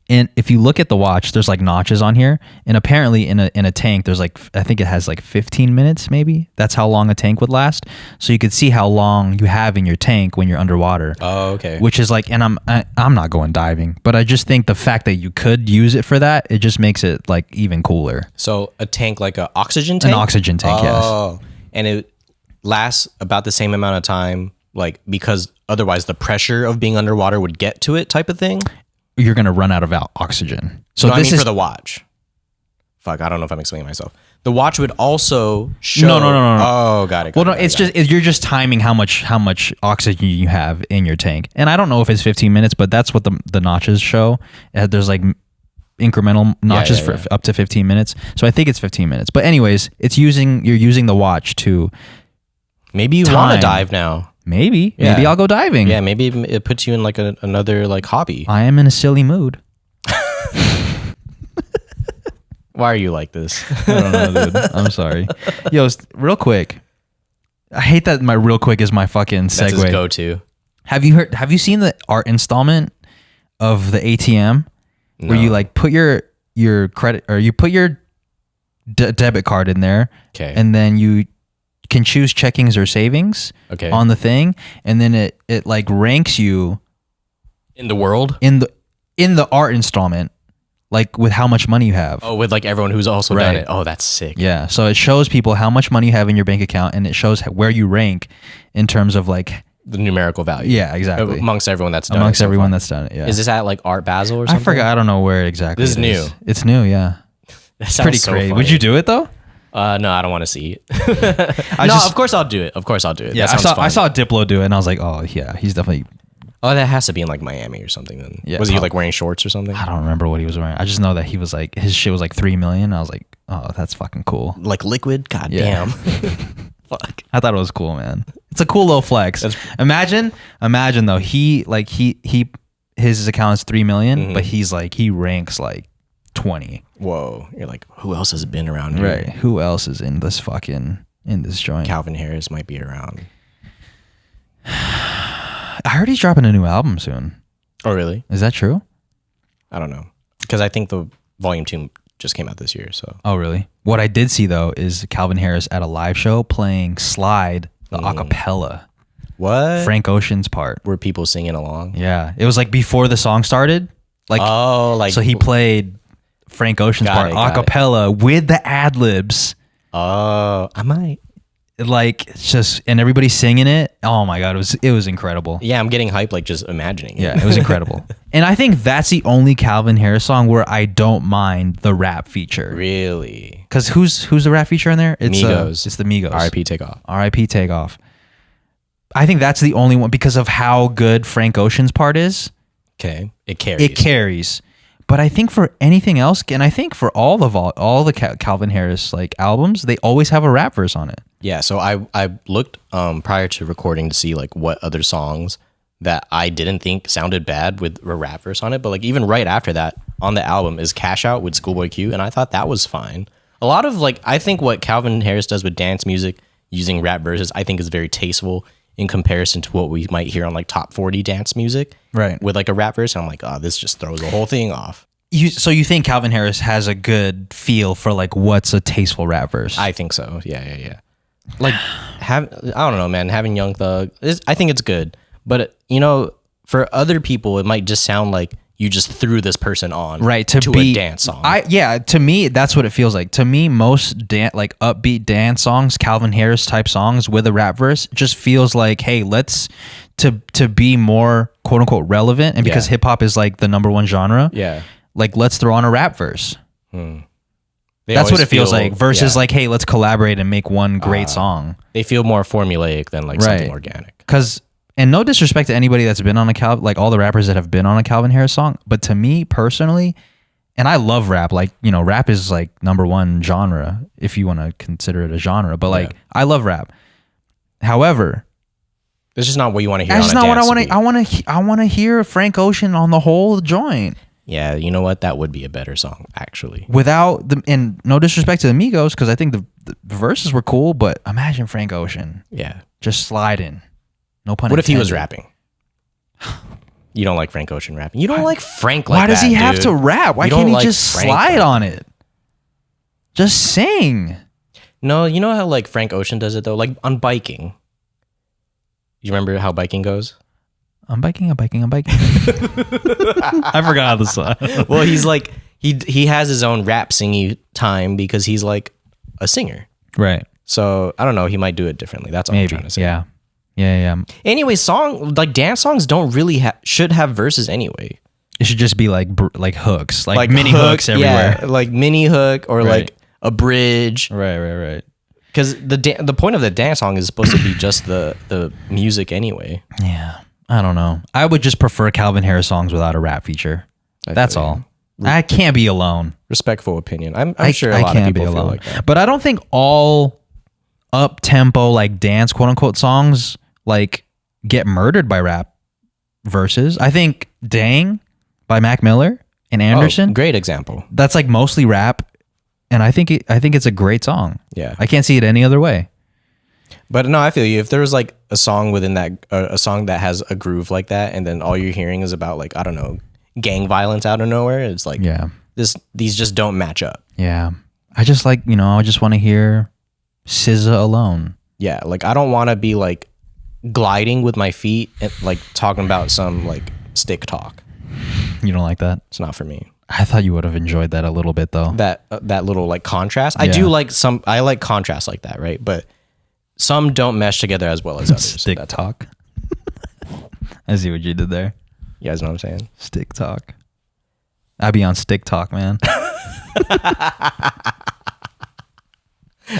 And if you look at the watch, there's like notches on here, and apparently in a tank, there's like, I think it has like 15 minutes, maybe. That's how long a tank would last. So you could see how long you have in your tank when you're underwater. Oh, okay. Which is like, and I'm not going diving, but I just think the fact that you could use it for that, it just makes it like even cooler. So a tank, like an oxygen tank? An oxygen tank, yes. And it lasts about the same amount of time, like, because otherwise the pressure of being underwater would get to it, type of thing? You're going to run out of oxygen. So no, this I mean is for the watch. Fuck, I don't know if I'm explaining myself. The watch would also show. No. Oh, got it. Well, no, it's just you're just timing how much oxygen you have in your tank, and I don't know if it's 15 minutes, but that's what the notches show. There's like incremental notches for up to 15 minutes, so I think it's 15 minutes. But anyways, you're using the watch to. Maybe you want to dive now. Maybe I'll go diving. Yeah, maybe it puts you in like another like hobby. I am in a silly mood. Why are you like this? I don't know, dude. I'm sorry. Yo, real quick. I hate that my real quick is my fucking segue. That's his go-to. Have you seen the art installment of the ATM where you like put your credit or you put your debit card in there, and then you can choose checkings or savings on the thing, and then it like ranks you in the world in the art installment, like with how much money you have. Oh, with like everyone who's also done it. Oh, that's sick. Yeah, so it shows people how much money you have in your bank account, and it shows where you rank in terms of like the numerical value. Yeah, exactly. Amongst everyone that's done amongst everyone that's done it. Yeah. Is this at like Art Basel or something? I forgot. I don't know where exactly. This is new. It's new. Yeah. That sounds pretty so crazy. funny. Would you do it though? No, I don't want to see it. Of course I'll do it. Yeah, I saw Diplo do it, and I was like, oh yeah, he's definitely. Oh, that has to be in like Miami or something. Then was he like wearing shorts or something? I don't remember what he was wearing. I just know that he was like his shit was like 3 million. I was like, oh, that's fucking cool. Like liquid. God damn. Fuck. I thought it was cool, man. It's a cool little flex. Imagine though, his account is 3 million, but he ranks like 20. Whoa. You're like, who else has been around here? Right. Who else is in this joint? Calvin Harris might be around. I heard he's dropping a new album soon. Oh, really? Is that true? I don't know. Because I think the Volume 2 just came out this year. So. Oh, really? What I did see, though, is Calvin Harris at a live show playing Slide, the acapella. What? Frank Ocean's part. Were people singing along? Yeah. It was like before the song started. So he played Frank Ocean's part acapella with the ad-libs. Oh, I might. Like, it's just, and everybody's singing it. Oh my God, it was incredible. Yeah, I'm getting hyped, like just imagining it. Yeah, it was incredible. And I think that's the only Calvin Harris song where I don't mind the rap feature. Really? Because who's the rap feature in there? It's Migos. It's the Migos. R.I.P. Takeoff. R.I.P. Takeoff. I think that's the only one because of how good Frank Ocean's part is. Okay, it carries. It carries. But I think for anything else, and I think for all the Calvin Harris like albums, they always have a rap verse on it. Yeah, so I looked prior to recording to see like what other songs that I didn't think sounded bad with a rap verse on it, but like even right after that on the album is Cash Out with Schoolboy Q, and I thought that was fine. A lot of like I think what Calvin Harris does with dance music using rap verses, I think is very tasteful in comparison to what we might hear on like top 40 dance music, right? With like a rap verse, and I'm like, oh, this just throws the whole thing off. So you think Calvin Harris has a good feel for like what's a tasteful rap verse? I think so. Yeah. Like, I don't know, man. Having Young Thug, I think it's good. But, for other people, it might just sound like you just threw this person on to a dance song. To me, that's what it feels like. To me, most like upbeat dance songs, Calvin Harris type songs with a rap verse, just feels like, hey, let's to be more quote unquote relevant, and because hip hop is like the #1 genre, like let's throw on a rap verse. That's what it feels like. Versus like, hey, let's collaborate and make one great song. They feel more formulaic than like something organic. And no disrespect to anybody that's been on like all the rappers that have been on a Calvin Harris song, but to me personally, and I love rap, like, rap is like #1 genre if you want to consider it a genre, but like I love rap. However, it's just not what you want to hear. That's not what I want to. I want to hear Frank Ocean on the whole joint. Yeah, you know what? That would be a better song, actually. Without and no disrespect to the Migos, because I think the verses were cool, but imagine Frank Ocean. Yeah. Just sliding. No pun intended. What if he was rapping? You don't like Frank Ocean rapping. You don't like Frank like Why does that, he have dude. to rap? Why You can't don't he like just Frank slide like on it? Just sing. No, you know how like Frank Ocean does it though? Like on biking. You remember how biking goes? I'm biking. I forgot the song. Well, he's like he has his own rap singing time because he's like a singer. Right. So I don't know. He might do it differently. That's all I'm trying to say. Yeah. Anyway, dance songs don't really should have verses anyway. It should just be like hooks, like mini hooks everywhere. Yeah, like mini hook or like a bridge. Right. Because the point of the dance song is supposed to be just the music anyway. Yeah. I don't know. I would just prefer Calvin Harris songs without a rap feature. That's all. I can't be alone. Respectful opinion. I'm sure a lot of people feel like that. But I don't think all up tempo like dance quote unquote songs like get murdered by rap verses. I think "Dang" by Mac Miller and Anderson. Great example. That's like mostly rap, and I think it's a great song. Yeah, I can't see it any other way. But no, I feel you. If there was like a song within that, a song that has a groove like that, and then all you're hearing is about like, I don't know, gang violence out of nowhere, it's like, these just don't match up. Yeah. I just like, I just want to hear SZA alone. Yeah. Like I don't want to be like gliding with my feet and like talking about some like stick talk. You don't like that? It's not for me. I thought you would have enjoyed that a little bit though. That little like contrast. I do like I like contrast like that, right? But some don't mesh together as well as others. Stick talk. I see what you did there. You guys know what I'm saying? Stick talk. I be on stick talk, man.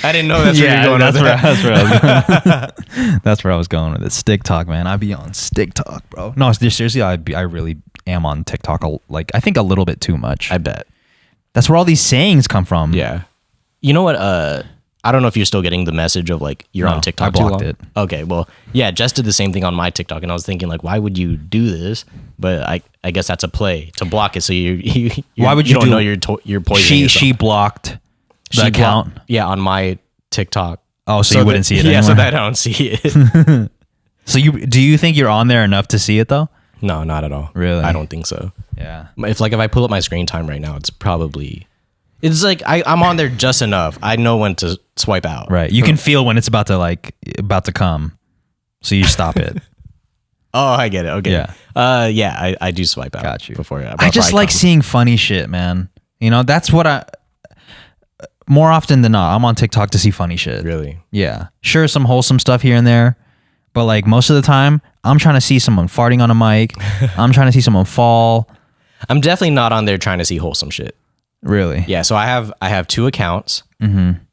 I didn't know that's where you're going with that. That's where I was going with it. Stick talk, man. I be on stick talk, bro. No, seriously, I really am on TikTok. Like I think a little bit too much. I bet. That's where all these sayings come from. Yeah. You know what? I don't know if you're still getting the message of like you're on TikTok. I blocked it. Okay, well, yeah, Jess did the same thing on my TikTok, and I was thinking like, why would you do this? But I guess that's a play to block it, so why would you don't know you're poisoning yourself. She blocked the account. On my TikTok. Oh, so you wouldn't see it anymore. Yeah, so that I don't see it. So do you think you're on there enough to see it though? No, not at all. Really? I don't think so. Yeah. If I pull up my screen time right now, it's like I'm on there just enough. I know when to swipe out. Right. You can feel when it's about to come. So you stop it. Oh, I get it. Okay. Yeah. Yeah, I do swipe out. Got you. Before I just like seeing funny shit, man. That's what more often than not, I'm on TikTok to see funny shit. Really? Yeah. Sure, some wholesome stuff here and there. But like most of the time, I'm trying to see someone farting on a mic. I'm trying to see someone fall. I'm definitely not on there trying to see wholesome shit. Really? Yeah. So I have two accounts. Mm-hmm.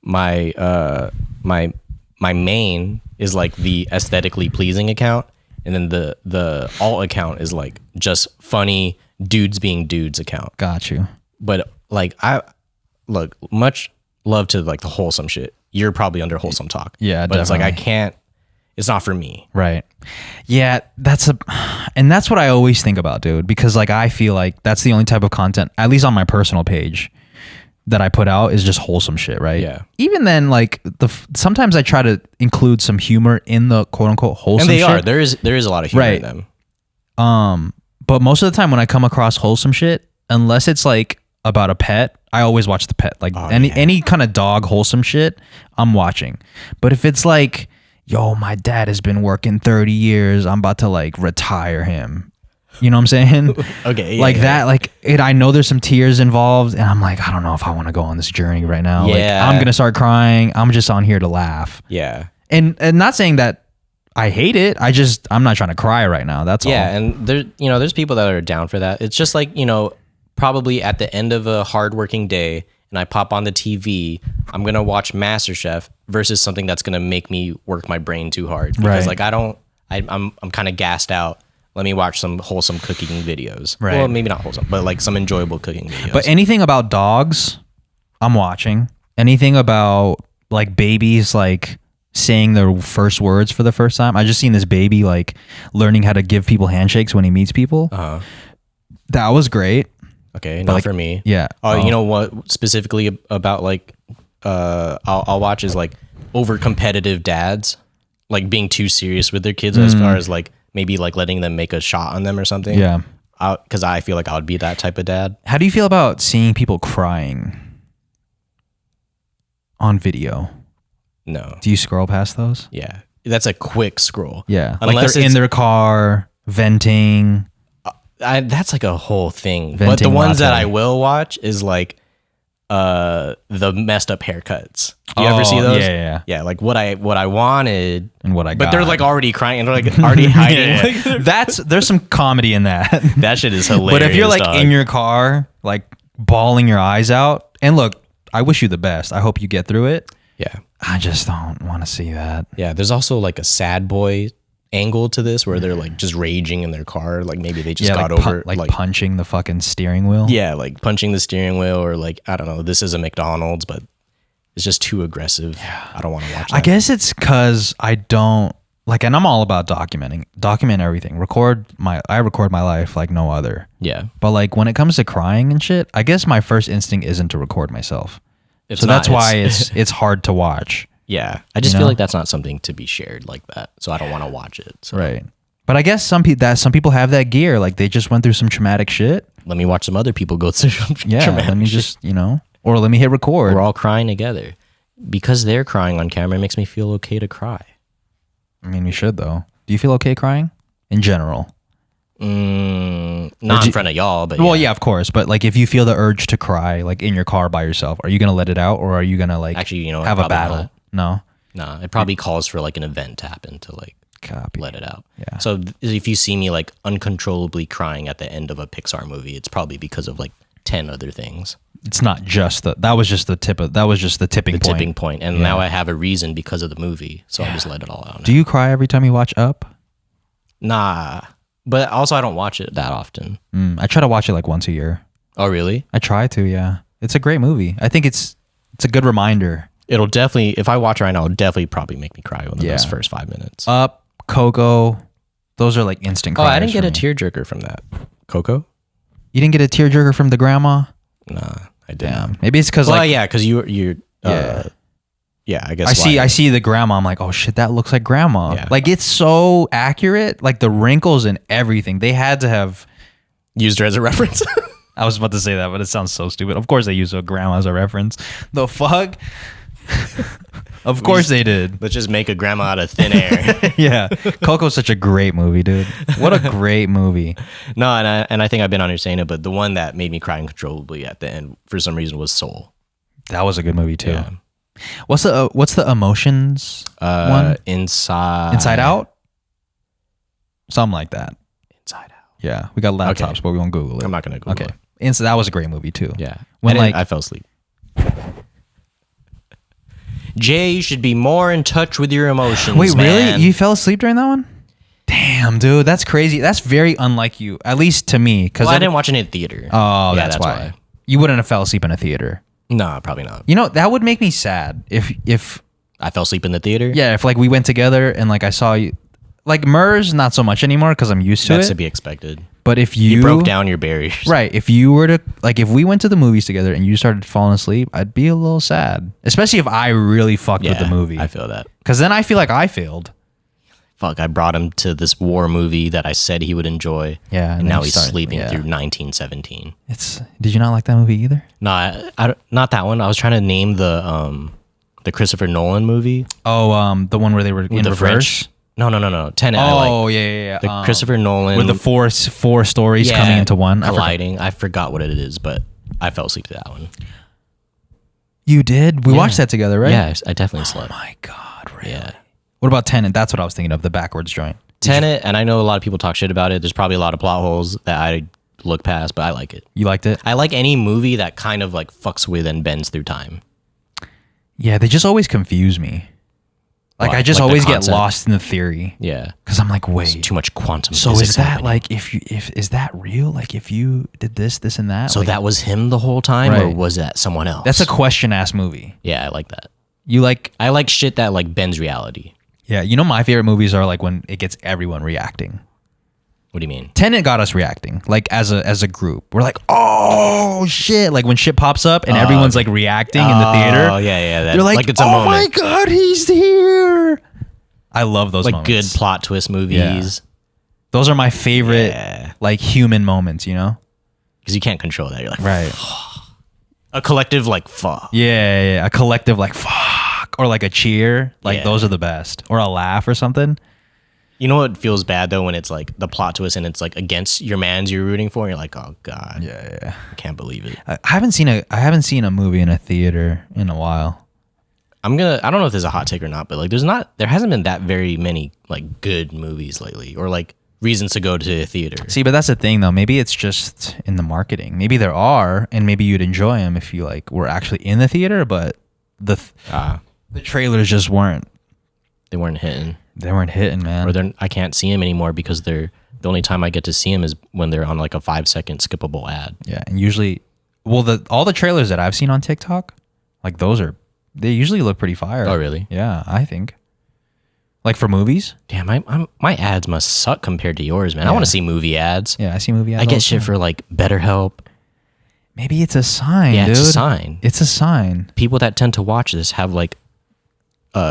My main is like the aesthetically pleasing account, and then the alt account is like just funny dudes being dudes account. Got you. But like much love to like the wholesome shit. You're probably under wholesome talk. Yeah, but definitely. it's like I can't. It's not for me. Right. Yeah, that's what I always think about, dude, because like I feel like that's the only type of content, at least on my personal page, that I put out is just wholesome shit, right? Yeah. Even then, like sometimes I try to include some humor in the quote unquote wholesome shit. And there is a lot of humor in them. But most of the time when I come across wholesome shit, unless it's like about a pet, I always watch the pet. Like any kind of dog wholesome shit, I'm watching. But if it's like, yo, my dad has been working 30 years, I'm about to like retire him. You know what I'm saying? Okay. Yeah, that, like I know there's some tears involved, and I'm like, I don't know if I want to go on this journey right now. Yeah. Like, I'm gonna start crying. I'm just on here to laugh. Yeah. And not saying that I hate it. I'm not trying to cry right now. That's all. Yeah, and there's people that are down for that. It's just like, probably at the end of a hardworking day, and I pop on the TV, I'm gonna watch MasterChef versus something that's gonna make me work my brain too hard. Because like I'm kind of gassed out. Let me watch some wholesome cooking videos. Right. Well, maybe not wholesome, but like some enjoyable cooking videos. But anything about dogs, I'm watching. Anything about like babies, like saying their first words for the first time. I just seen this baby like learning how to give people handshakes when he meets people. That was great. Okay, not for me. Yeah. You know what specifically about like I'll watch is like over competitive dads, like being too serious with their kids as far as like maybe like letting them make a shot on them or something. Yeah. Because I feel like I would be that type of dad. How do you feel about seeing people crying on video? No. Do you scroll past those? Yeah. That's a quick scroll. Yeah. Unless like they're in their car venting. That's like a whole thing. Venting but the ones latte. that I will watch is like the messed up haircuts. You ever see those? Yeah, like what I wanted And what I got. but they're like already crying and they're like already hiding. There's some comedy in that. That shit is hilarious. But if you're like dog. in your car, like bawling your eyes out, and look, I wish you the best. I hope you get through it. Yeah. I just don't want to see that. Yeah, there's also like a sad boy angle to this where they're like just raging in their car, like maybe they just got over like punching the fucking steering wheel. Yeah, like punching the steering wheel, or like, I don't know, this is a McDonald's, but it's just too aggressive. Yeah. I don't want to watch that. I guess it's because I don't like, and I'm all about document everything. I record my life like no other. Yeah. But like when it comes to crying and shit, I guess my first instinct isn't to record myself. That's why it's hard to watch. Yeah. I just feel like that's not something to be shared like that. So I don't want to watch it. So. Right. But I guess some people have that gear. Like they just went through some traumatic shit. Let me watch some other people go through some traumatic let me shit. just, or let me hit record. We're all crying together. Because they're crying on camera, it makes me feel okay to cry. I mean, we should though. Do you feel okay crying in general? Not in front of y'all, but well, yeah, of course. But like, if you feel the urge to cry, like in your car by yourself, are you gonna let it out, or are you gonna like actually, have a battle? Not. No, nah. It probably calls for like an event to happen to like let it out. Yeah. So if you see me like uncontrollably crying at the end of a Pixar movie, it's probably because of like 10 other things. It's not just that was just the tipping point. Tipping point, and now I have a reason because of the movie, so I'll just let it all out. Now. Do you cry every time you watch Up? Nah, but also I don't watch it that often. I try to watch it like once a year. Oh, really? I try to. Yeah, it's a great movie. I think it's a good reminder. It'll definitely, if I watch it right now, it'll definitely probably make me cry within those first 5 minutes. Up, Coco, those are like instant cries. Oh, I didn't get a tearjerker from that. Coco? You didn't get a tearjerker from the grandma? Nah, I didn't. Damn. Maybe it's because because you're I guess I see the grandma. I'm like, oh shit, that looks like grandma. Yeah. Like it's so accurate. Like the wrinkles and everything. They had to have used her as a reference. I was about to say that, but it sounds so stupid. Of course they use a grandma as a reference. The fuck? Of course they did. Let's just make a grandma out of thin air. Yeah. Coco's such a great movie, dude. What a great movie. No, and I think I've been understaying it, but the one that made me cry uncontrollably at the end for some reason was Soul. That was a good movie too. Yeah. What's the emotions one? Inside Out? Something like that. Inside Out. Yeah. We got laptops, but we won't Google it. I'm not gonna Google it. That was a great movie too. Yeah. When I fell asleep. Jay, you should be more in touch with your emotions. Wait, man. really? You fell asleep during that one? Damn, dude, that's crazy. That's very unlike you, at least to me. Well, I didn't watch it in theater. Oh, that's why. You wouldn't have fell asleep in a theater. No, probably not. You know, that would make me sad if I fell asleep in the theater. Yeah, if like we went together and like I saw you, like MERS, not so much anymore because I'm used to it. That's to be expected. But if you broke down your barriers, right? If you were to like, if we went to the movies together and you started falling asleep, I'd be a little sad, especially if I really fucked with the movie. I feel that because then I feel like I failed. Fuck! I brought him to this war movie that I said he would enjoy. Yeah, and now he's sleeping through 1917. Did you not like that movie either? No, I not that one. I was trying to name the Christopher Nolan movie. Oh, the one where they were in reverse. French? No. Tenet. Oh, yeah. The Christopher Nolan with the four stories coming into one, colliding. I forgot what it is, but I fell asleep to that one. You did? We watched that together, right? Yeah, I definitely slept. Oh my god, really? Yeah. What about Tenet? That's what I was thinking of, the backwards joint. Tenet, and I know a lot of people talk shit about it. There's probably a lot of plot holes that I look past, but I like it. You liked it? I like any movie that kind of like fucks with and bends through time. Yeah, they just always confuse me. Like I just always get lost in the theory. Yeah, because I'm like, wait, too much quantum. So is that happening. Like if is that real? Like if you did this, and that. So like, that was him the whole time, or was that someone else? That's a question-ass movie. Yeah, I like that. I like shit that like bends reality. Yeah, you know my favorite movies are like when it gets everyone reacting. What do you mean? Tenet got us reacting, like as a group. We're like, oh shit! Like when shit pops up and everyone's like reacting in the theater. Oh yeah. They're like it's a oh moment. My god, he's here! I love those like moments. good plot twist movies. Those are my favorite, like, human moments, you know? Because you can't control that. You're like, Right. A collective, like, fuck. Yeah. A collective, like, fuck. Or like a cheer. Like, those are the best. Or a laugh or something. You know what feels bad, though, when it's like the plot twist and it's like against your mans you're rooting for? And you're like, oh, God. Yeah. I can't believe it. I haven't seen a movie in a theater in a while. I don't know if there's a hot take or not, but like there hasn't been that very many like good movies lately or like reasons to go to a theater. See, but that's the thing though. Maybe it's just in the marketing. Maybe there are, and maybe you'd enjoy them if you like were actually in the theater, but the trailers just weren't. They weren't hitting. They weren't hitting, man. Or I can't see them anymore because the only time I get to see them is when they're on like a 5-second skippable ad. Yeah, and usually, all the trailers that I've seen on TikTok, like they usually look pretty fire. Oh, really? Yeah, I think. Like for movies? Damn, my ads must suck compared to yours, man. I want to see movie ads. Yeah, I see movie ads. I get shit for like BetterHelp. Maybe it's a sign, Yeah, dude. it's a sign. It's a sign. People that tend to watch this have like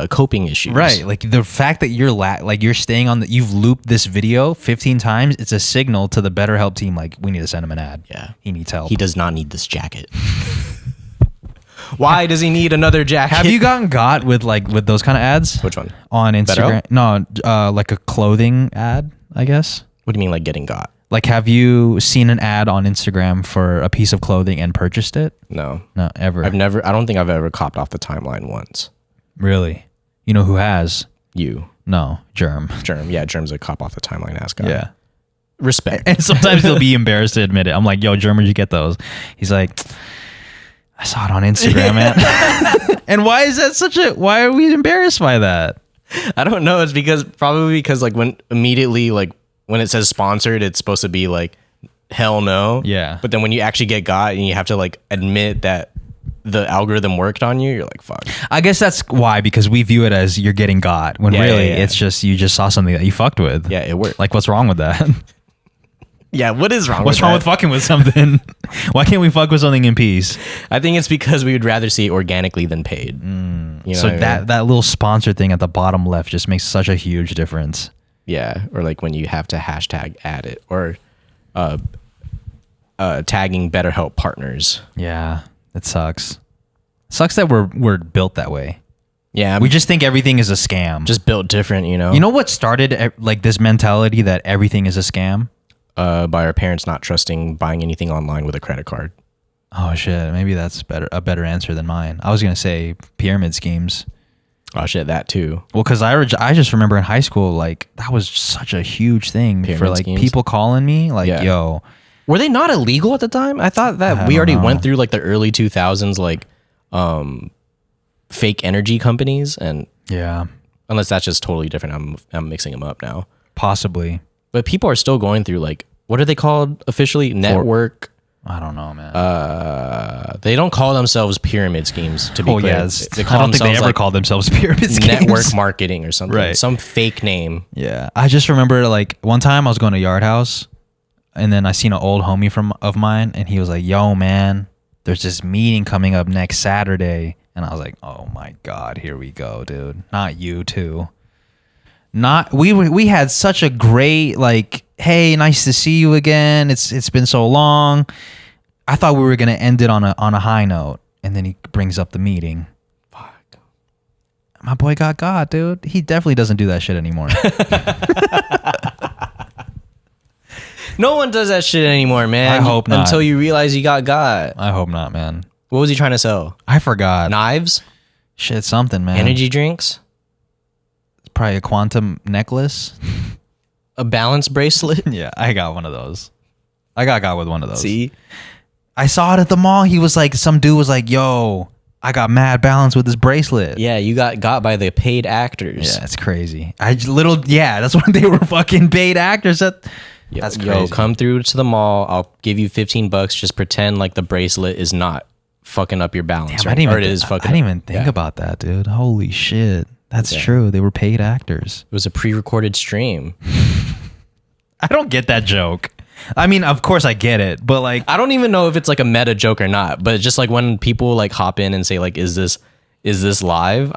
coping issues. Right. Like the fact that you're staying on you've looped this video 15 times, it's a signal to the BetterHelp team like we need to send him an ad. Yeah. He needs help. He does not need this jacket. Why does he need another jacket? Have you gotten with those kind of ads? Which one? On Instagram? BetterHelp? No, like a clothing ad, I guess. What do you mean like getting got? Like, have you seen an ad on Instagram for a piece of clothing and purchased it? No. No, ever. I don't think I've ever copped off the timeline once. Really? You know who has? You. No, Germ. Yeah, Germ's a cop off the timeline ass guy. Yeah. Respect. And sometimes he'll be embarrassed to admit it. I'm like, yo, Germ, where'd you get those? He's like, I saw it on Instagram, man. And why are we embarrassed by that? I don't know. It's probably because like when it says sponsored, it's supposed to be like, hell no. Yeah. But then when you actually get got and you have to like admit that the algorithm worked on you, you're like, fuck. I guess that's why, because we view it as you're getting got when it's just you just saw something that you fucked with. Yeah, it worked. Like, what's wrong with that? Yeah, what is wrong What's wrong with fucking with something? Why can't we fuck with something in peace? I think it's because we would rather see it organically than paid. You know So that little sponsor thing at the bottom left just makes such a huge difference. Yeah, or like when you have to hashtag add it or tagging BetterHelp partners. Yeah, it sucks. Sucks that we're built that way. Yeah, We just think everything is a scam. just built different, you know. You know what started like this mentality that everything is a scam? By our parents not trusting buying anything online with a credit card. Oh shit, maybe that's a better answer than mine. I was gonna say pyramid schemes. Oh shit, that too. Well, because I just remember in high school, like that was such a huge thing Pyramid for like schemes? people calling me, like, yo. Were they not illegal at the time? I thought that we already went through like the early 2000s, like fake energy companies, and Yeah, unless that's just totally different, I'm mixing them up now. possibly. But people are still going through like, what are they called officially? Network. I don't know, man. They don't call themselves pyramid schemes. To be clear, yes. they I call don't think they themselves, ever like, called themselves pyramid schemes. network marketing or something. Right. Some fake name. Yeah, I just remember like one time I was going to Yard House, and then I seen an old homie of mine, and he was like, "Yo, man, there's this meeting coming up next Saturday," and I was like, "Oh my god, here we go, dude! Not you too." Not we had such a great like, hey, nice to see you again. It's been so long. I thought we were gonna end it on a high note, and then he brings up the meeting. Fuck. My boy got, dude. He definitely doesn't do that shit anymore. No one does that shit anymore, man. I hope not. Until you realize you got. I hope not, man. What was he trying to sell? I forgot. Knives? Shit, something, man. Energy drinks? Probably a quantum necklace. A balance bracelet? Yeah, I got one of those. I got with one of those. See? I saw it at the mall. He was like, some dude was like, yo, I got mad balance with this bracelet. Yeah, you got by the paid actors. Yeah, it's crazy. That's when they were fucking paid actors. That's crazy. Yo, come through to the mall. I'll give you $15. Just pretend like the bracelet is not fucking up your balance. Damn, I didn't even think about that, dude. Holy shit. That's true. They were paid actors. It was a pre-recorded stream. I don't get that joke. I mean, of course I get it, but like, I don't even know if it's like a meta joke or not, but just like when people like hop in and say like, is this is this live?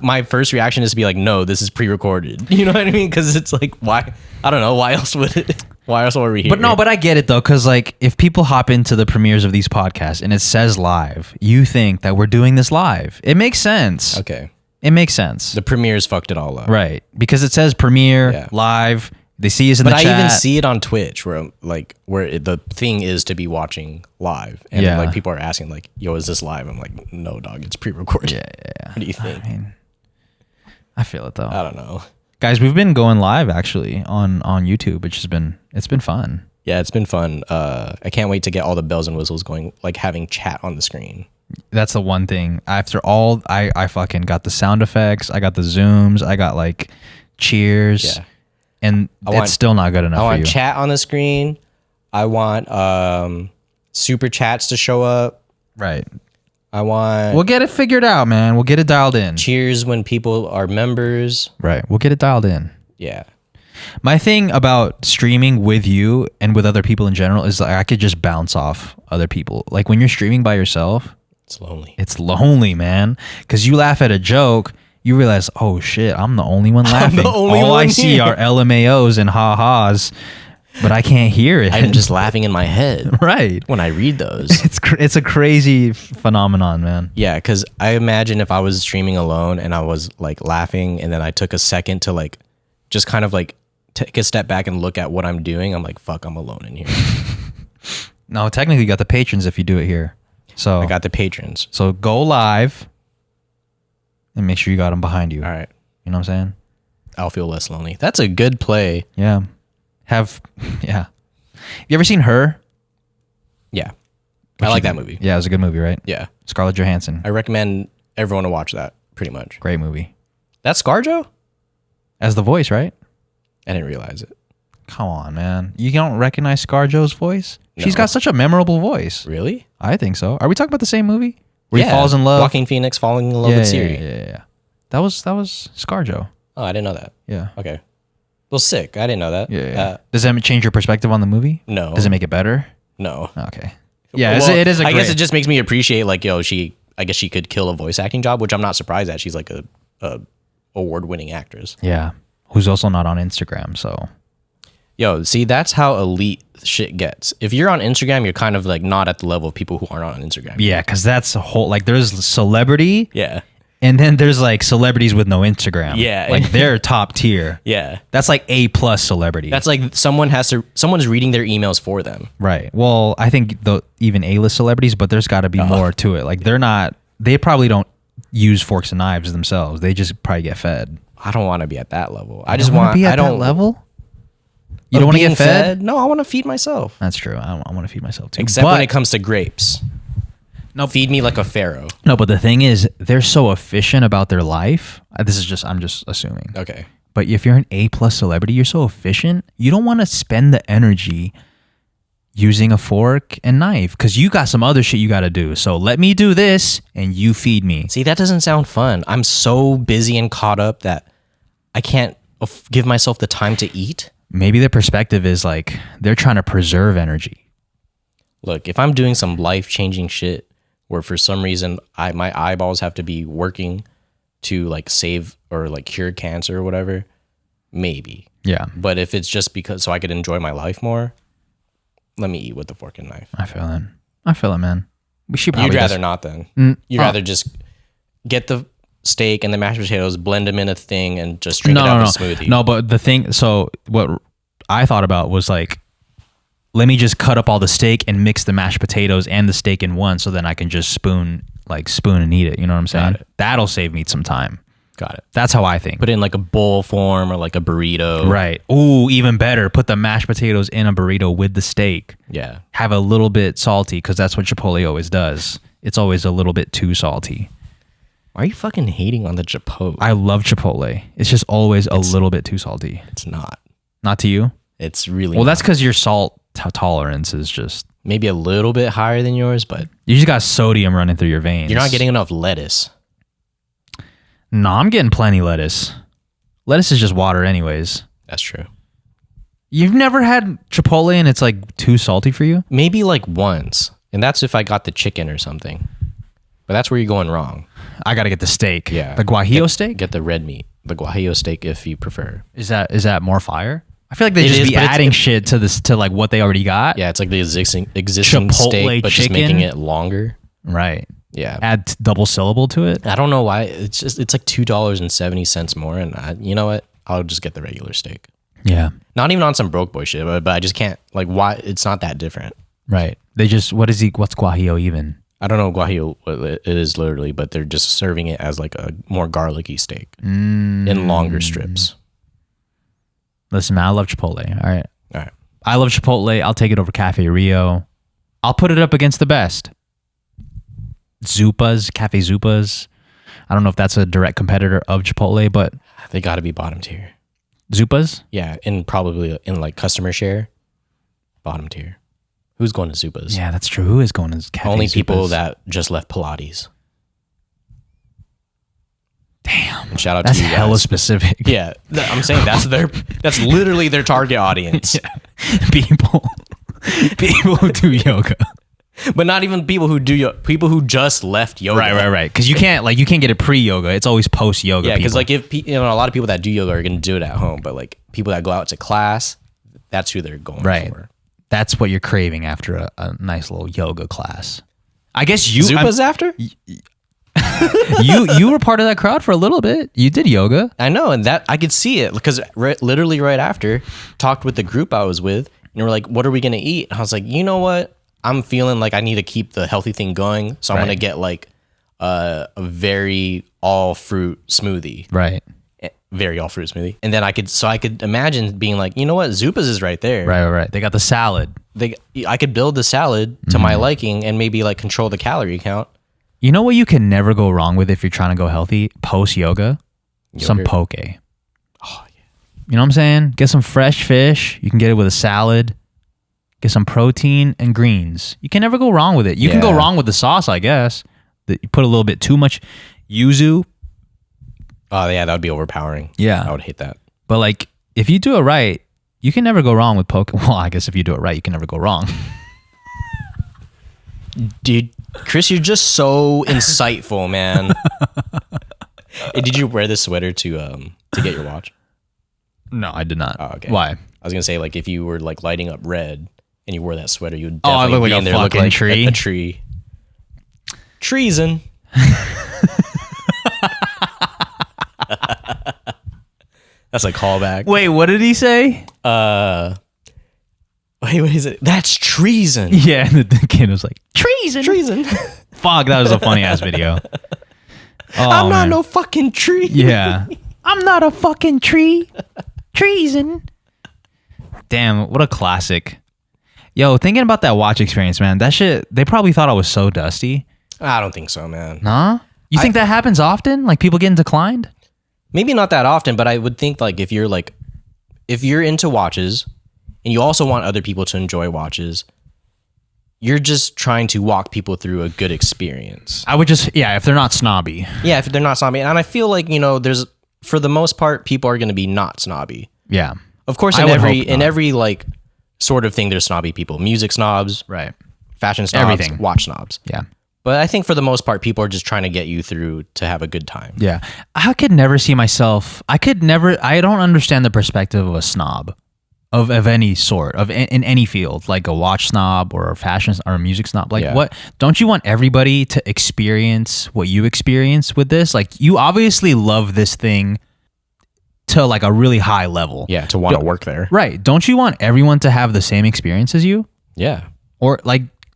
My first reaction is to be like, no, this is pre-recorded. You know what I mean? Because it's like, why? I don't know. Why else would it? Why else are we here? But I get it though, because like if people hop into the premieres of these podcasts and it says live, you think that we're doing this live. It makes sense. Okay. It makes sense. The premieres fucked it all up. Right. Because it says premiere, live. They see us in the chat. But I even see it on Twitch where the thing is to be watching live. And like people are asking like, yo, is this live? I'm like, no, dog, it's pre-recorded. Yeah. What do you think? I feel it though. I don't know. Guys, we've been going live actually on YouTube, which has been fun. Yeah, it's been fun. I can't wait to get all the bells and whistles going, like having chat on the screen. That's the one thing. After all, I fucking got the sound effects. I got the zooms. I got like cheers. Yeah. And it's still not good enough for you. I want chat on the screen. I want super chats to show up. Right. We'll get it figured out, man. We'll get it dialed in. Cheers when people are members. Right. We'll get it dialed in. Yeah. My thing about streaming with you and with other people in general is like I could just bounce off other people. Like when you're streaming by yourself, it's lonely. It's lonely, man. Because you laugh at a joke, you realize, oh shit, I'm the only one laughing. All I see are LMAOs and ha-has, but I can't hear it. I'm just laughing in my head. Right. When I read those. It's a crazy phenomenon, man. Yeah, because I imagine if I was streaming alone and I was like laughing and then I took a second to like just kind of like take a step back and look at what I'm doing, I'm like, fuck, I'm alone in here. No, technically you got the patrons if you do it here. So I got the patrons. So go live and make sure you got them behind you. All right. You know what I'm saying? I'll feel less lonely. That's a good play. Yeah. Have you ever seen Her? Yeah. I like that movie. Yeah, it was a good movie, right? Yeah. Scarlett Johansson. I recommend everyone to watch that, pretty much. Great movie. That's ScarJo? As the voice, right? I didn't realize it. Come on, man. You don't recognize ScarJo's voice? No. She's got such a memorable voice. Really? I think so. Are we talking about the same movie? Where he falls in love? Joaquin Phoenix falling in love with Siri. Yeah. That was ScarJo. Oh, I didn't know that. Yeah. Okay. Well, sick. I didn't know that. Yeah. Does that change your perspective on the movie? No. Does it make it better? No. Okay. Yeah, well, it is I guess it just makes me appreciate, like, yo, I guess she could kill a voice acting job, which I'm not surprised at. She's like a award-winning actress. Yeah. Who's also not on Instagram, so. Yo, see, that's how elite shit gets. If you're on Instagram, you're kind of like not at the level of people who aren't on Instagram. Yeah, because that's a whole, like, there's celebrity. Yeah. And then there's like celebrities with no Instagram. Yeah. Like they're top tier. Yeah. That's like A+ celebrity. That's like someone's reading their emails for them. Right. Well, I think even A-list celebrities, but there's got to be more to it. Like they probably don't use forks and knives themselves. They just probably get fed. I don't want to be at that level. I don't want to be at that level? You don't want to get fed? No, I want to feed myself. That's true. I want to feed myself too. Except when it comes to grapes. No, feed me like a pharaoh. No, but the thing is, they're so efficient about their life. I'm just assuming. Okay. But if you're an A+ celebrity, you're so efficient, you don't want to spend the energy using a fork and knife because you got some other shit you got to do. So let me do this and you feed me. See, that doesn't sound fun. I'm so busy and caught up that I can't give myself the time to eat. Maybe their perspective is like they're trying to preserve energy. Look, if I'm doing some life-changing shit where for some reason my eyeballs have to be working to like save or like cure cancer or whatever, maybe. Yeah. But if it's just because so I could enjoy my life more, let me eat with the fork and knife. I feel it, man. We should probably You'd rather not then. You'd rather just get the steak and the mashed potatoes, blend them in a thing and just drink it out of a smoothie. No, but the thing, so what I thought about was like, let me just cut up all the steak and mix the mashed potatoes and the steak in one so then I can just spoon and eat it. You know what I'm saying? That'll save me some time. Got it. That's how I think. Put it in like a bowl form or like a burrito. Right. Ooh, even better. Put the mashed potatoes in a burrito with the steak. Yeah. Have a little bit salty because that's what Chipotle always does. It's always a little bit too salty. Why are you fucking hating on the Chipotle? I love Chipotle. It's just always a little bit too salty. It's not. Not to you? It's really Well, not. that's because your salt tolerance is just... Maybe a little bit higher than yours, but... You just got sodium running through your veins. You're not getting enough lettuce. No, I'm getting plenty lettuce. Lettuce is just water anyways. That's true. You've never had Chipotle and it's like too salty for you? Maybe like once. And that's if I got the chicken or something. But that's where you're going wrong. I gotta get the steak. Yeah. The guajillo steak? Get the red meat. The guajillo steak if you prefer. Is that more fire? I feel like they It just is, be but it's- adding shit to this to like what they already got. Yeah, it's like the existing Chipotle steak, but just making chicken. it longer. Right. Yeah. Add double syllable to it. I don't know why. It's like $2.70 more. And you know what? I'll just get the regular steak. Yeah. Not even on some broke boy shit, but I just can't. Like, why? It's not that different. Right. They just what's guajillo even? I don't know guajillo what it is literally, but they're just serving it as like a more garlicky steak in longer strips. Listen, man, I love Chipotle. All right. All right. I love Chipotle. I'll take it over Cafe Rio. I'll put it up against the best. Zupas, Cafe Zupas. I don't know if that's a direct competitor of Chipotle, but They got to be bottom tier. Zupas? Yeah, and probably in like customer share, bottom tier. Who's going to Zupas? Yeah, that's true. Who is going to Cafe Only Zupas? people that just left Pilates. Damn. And shout out That's to you guys. hella specific. Yeah, I'm saying that's literally their target audience. People who do yoga. But not even people who do people who just left yoga. Right. Because you can't get it pre-yoga. It's always post-yoga. Yeah, because people. like if a lot of people that do yoga are going to do it at home, but like people that go out to class, that's who they're going Right. for. That's what you're craving after a nice little yoga class. I guess you Zupas after? you were part of that crowd for a little bit. You did yoga. I know, and that I could see it because literally right after, talked with the group I was with, and we're like, "What are we gonna eat?" And I was like, "You know what? I'm feeling like I need to keep the healthy thing going, so I'm Right. gonna get like a very all fruit smoothie, Right. very all fruit smoothie." And then I could imagine being like, "You know what? Zupas is right there. Right. They got the salad. I could build the salad to my liking and maybe like control the calorie count." You know what you can never go wrong with if you're trying to go healthy post yoga? Some Yogurt. poke. Oh yeah. You know what I'm saying? Get some fresh fish. You can get it with a salad. Get some protein and greens. You can never go wrong with it. You can go Yeah. wrong with the sauce, I guess. You put a little bit too much yuzu. Oh yeah, that would be overpowering. Yeah. I would hate that. But like, if you do it right, you can never go wrong with poke. Well, I guess if you do it right, you can never go wrong. Dude, Chris, you're just so insightful, man. Hey, did you wear this sweater to get your watch? No, I did not. Oh, okay. Why? I was gonna say, like, if you were like lighting up red and you wore that sweater, you would Oh, I definitely look like be a in there looking fucking like tree. a tree. Treason. That's a callback. Wait, what did he say? Wait, what is it? That's treason. Yeah, and the kid was like, treason. Treason. Fuck, that was a funny ass video. Oh, I'm not man. no fucking tree. Yeah. I'm not a fucking tree. Treason. Damn, what a classic. Yo, thinking about that watch experience, man, that shit, they probably thought I was so dusty. I don't think so, man. Nah? You think that happens often? Like people getting declined? Maybe not that often, but I would think like if you're into watches and you also want other people to enjoy watches, you're just trying to walk people through a good experience. I would just, yeah, if they're not snobby. Yeah, if they're not snobby. And I feel like, there's, for the most part, people are going to be not snobby. Yeah. Of course, I in would hope not. every like sort of thing, there's snobby people. Music snobs, Right. fashion snobs, Everything. watch snobs. Yeah. But I think for the most part, people are just trying to get you through to have a good time. Yeah. I could never see myself, I don't understand the perspective of a snob of any sort, in any field, like a watch snob or a fashion or a music snob. Like Yeah. what, don't you want everybody to experience what you experience with this? Like you obviously love this thing to like a really high level. Yeah, to want to work there. Right. Don't you want everyone to have the same experience as you? Yeah.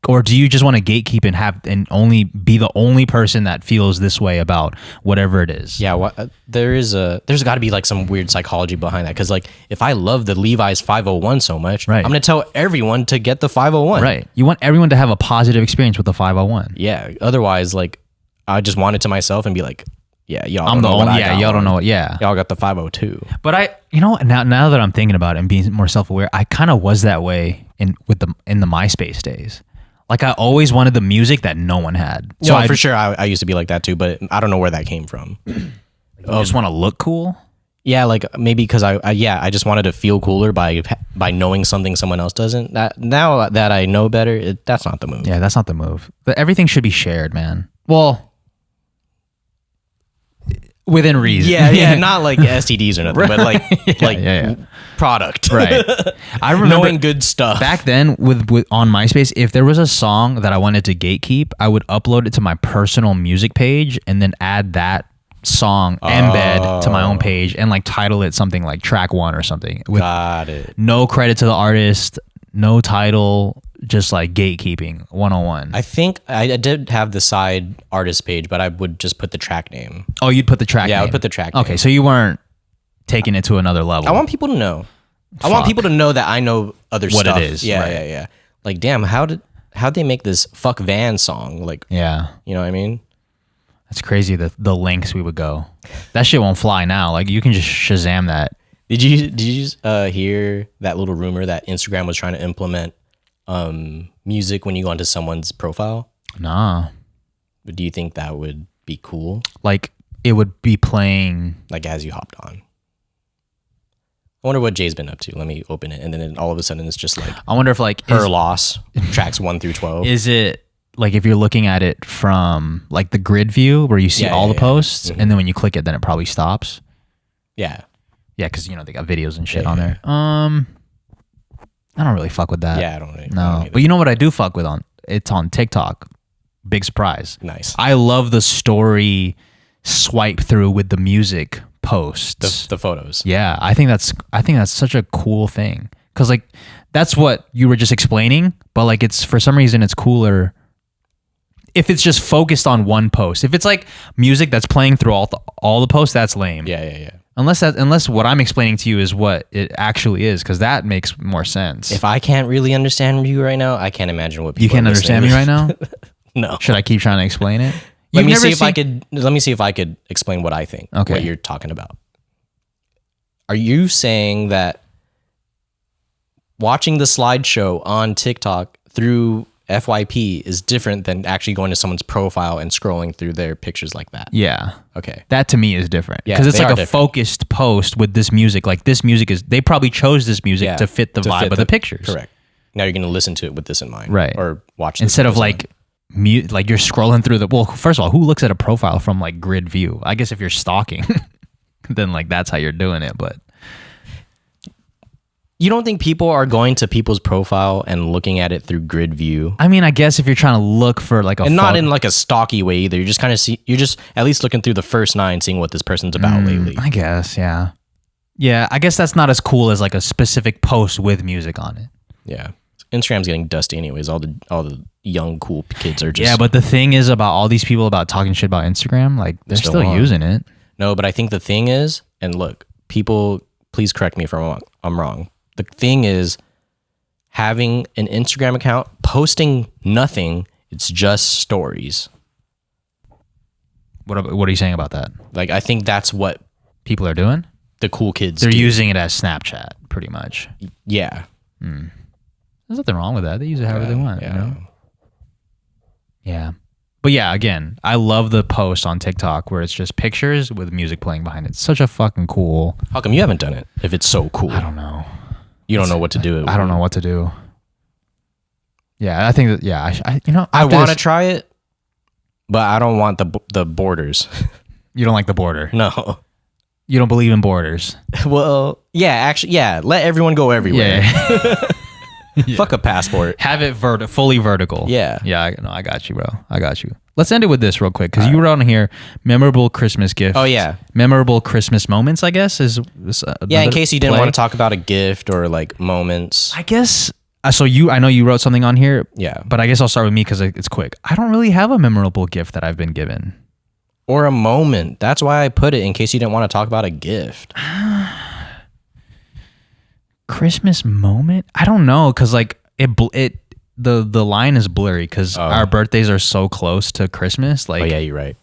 Or do you just want to gatekeep and only be the only person that feels this way about whatever it is? Yeah, there's got to be like some weird psychology behind that. Because like, if I love the Levi's 501 so much, Right. I'm gonna tell everyone to get the 501. Right. You want everyone to have a positive experience with the 501. Yeah. Otherwise, like, I just want it to myself and be like, yeah, y'all. I'm don't the know what only. I Yeah, got y'all don't on. know what. Yeah. Y'all got the 502. But now that I'm thinking about it and being more self-aware, I kind of was that way in the MySpace days. Like I always wanted the music that no one had. So for sure, I used to be like that too, but I don't know where that came from. I just want to look cool. Yeah, like maybe because I just wanted to feel cooler by knowing something someone else doesn't. Now that I know better, that's not the move. Yeah, that's not the move. But everything should be shared, man. Well, within reason. Yeah, not like STDs or nothing, but like product. Right. I remember knowing good stuff. Back then with on MySpace, if there was a song that I wanted to gatekeep, I would upload it to my personal music page and then add that song embed to my own page and like title it something like track 1 or something. With Got it. no credit to the artist, no title, just like gatekeeping 101. I think I did have the side artist page, but I would just put the track name. Oh, you'd put the track name. I would put the track Okay, name. so you weren't taking it to another level. I want people to know. I want people to know that I know other What stuff. it is, Yeah, right. yeah. Like, damn, how'd they make this Fuck Van song? Like, Yeah. you know what I mean? That's crazy, the lengths we would go. That shit won't fly now. Like, you can just Shazam that. Did you hear that little rumor that Instagram was trying to implement music when you go onto someone's profile? Nah. But do you think that would be cool? Like, it would be playing... Like, as you hopped on. I wonder what Jay's been up to. Let me open it. And then all of a sudden it's just like I wonder if, like... her loss, tracks 1 through 12. Is it... Like, if you're looking at it from, like, the grid view where you see all the posts, and then when you click it, then it probably stops? Yeah. Yeah, because, you know, they got videos and shit on there. I don't really fuck with that. Yeah, I don't really. No. But you know what I do fuck with it's on TikTok. Big surprise. Nice. I love the story swipe through with the music posts. The photos. Yeah, I think that's such a cool thing. Cause like that's what you were just explaining, but like it's for some reason it's cooler if it's just focused on one post. If it's like music that's playing through all the posts, that's lame. Yeah. Unless what I'm explaining to you is what it actually is, because that makes more sense. If I can't really understand you right now, I can't imagine what people you can't are understand me listening. right now, No. should I keep trying to explain it? Let me see if I could explain what I think. Okay. What you're talking about. Are you saying that watching the slideshow on TikTok through FYP is different than actually going to someone's profile and scrolling through their pictures like that? Yeah. Okay. That to me is different. Yeah, Because it's they like are a different. focused post with this music. Like this music they probably chose this music to fit the vibe of the pictures. Correct. Now you're going to listen to it with this in mind. Right. Or watch this Instead of in like like you're scrolling through well, first of all, who looks at a profile from like grid view? I guess if you're stalking, then like that's how you're doing it. But you don't think people are going to people's profile and looking at it through grid view? I mean, I guess if you're trying to look for like and not in like a stalky way either. You're just kind of you're just at least looking through the first 9, seeing what this person's about lately. I guess, yeah. Yeah, I guess that's not as cool as like a specific post with music on it. Yeah. Instagram's getting dusty anyways. All the young cool kids are just Yeah, but the thing is about all these people about talking shit about Instagram, like they're still using it. No, but I think the thing is, and look, people, please correct me if I'm wrong. The thing is, having an Instagram account, posting nothing, it's just stories. What are you saying about that? Like, I think that's what People are doing? the cool kids They're do. using it as Snapchat, pretty much. Yeah. There's nothing wrong with that. They use it however they want. Yeah. You know? Yeah. But yeah, again, I love the post on TikTok where it's just pictures with music playing behind it. It's such a fucking cool. How come you haven't done it if it's so cool? I don't know. You don't know what to do. I don't know what to do. Yeah, I think that. Yeah, I want to try it, but I don't want the borders. You don't like the border. No. You don't believe in borders. Well, yeah, actually, yeah. Let everyone go everywhere. Yeah. Fuck a passport. Have it fully vertical. Yeah. Yeah. I got you, bro. I got you. Let's end it with this real quick because you wrote on here memorable Christmas gift. Oh yeah, memorable Christmas moments. I guess is yeah. In case you didn't want to talk about a gift or like moments. I guess. So I know you wrote something on here. Yeah. But I guess I'll start with me because it's quick. I don't really have a memorable gift that I've been given. Or a moment. That's why I put it in case you didn't want to talk about a gift. Christmas moment? I don't know because like the line is blurry because our birthdays are so close to Christmas. Like, oh yeah, you're right.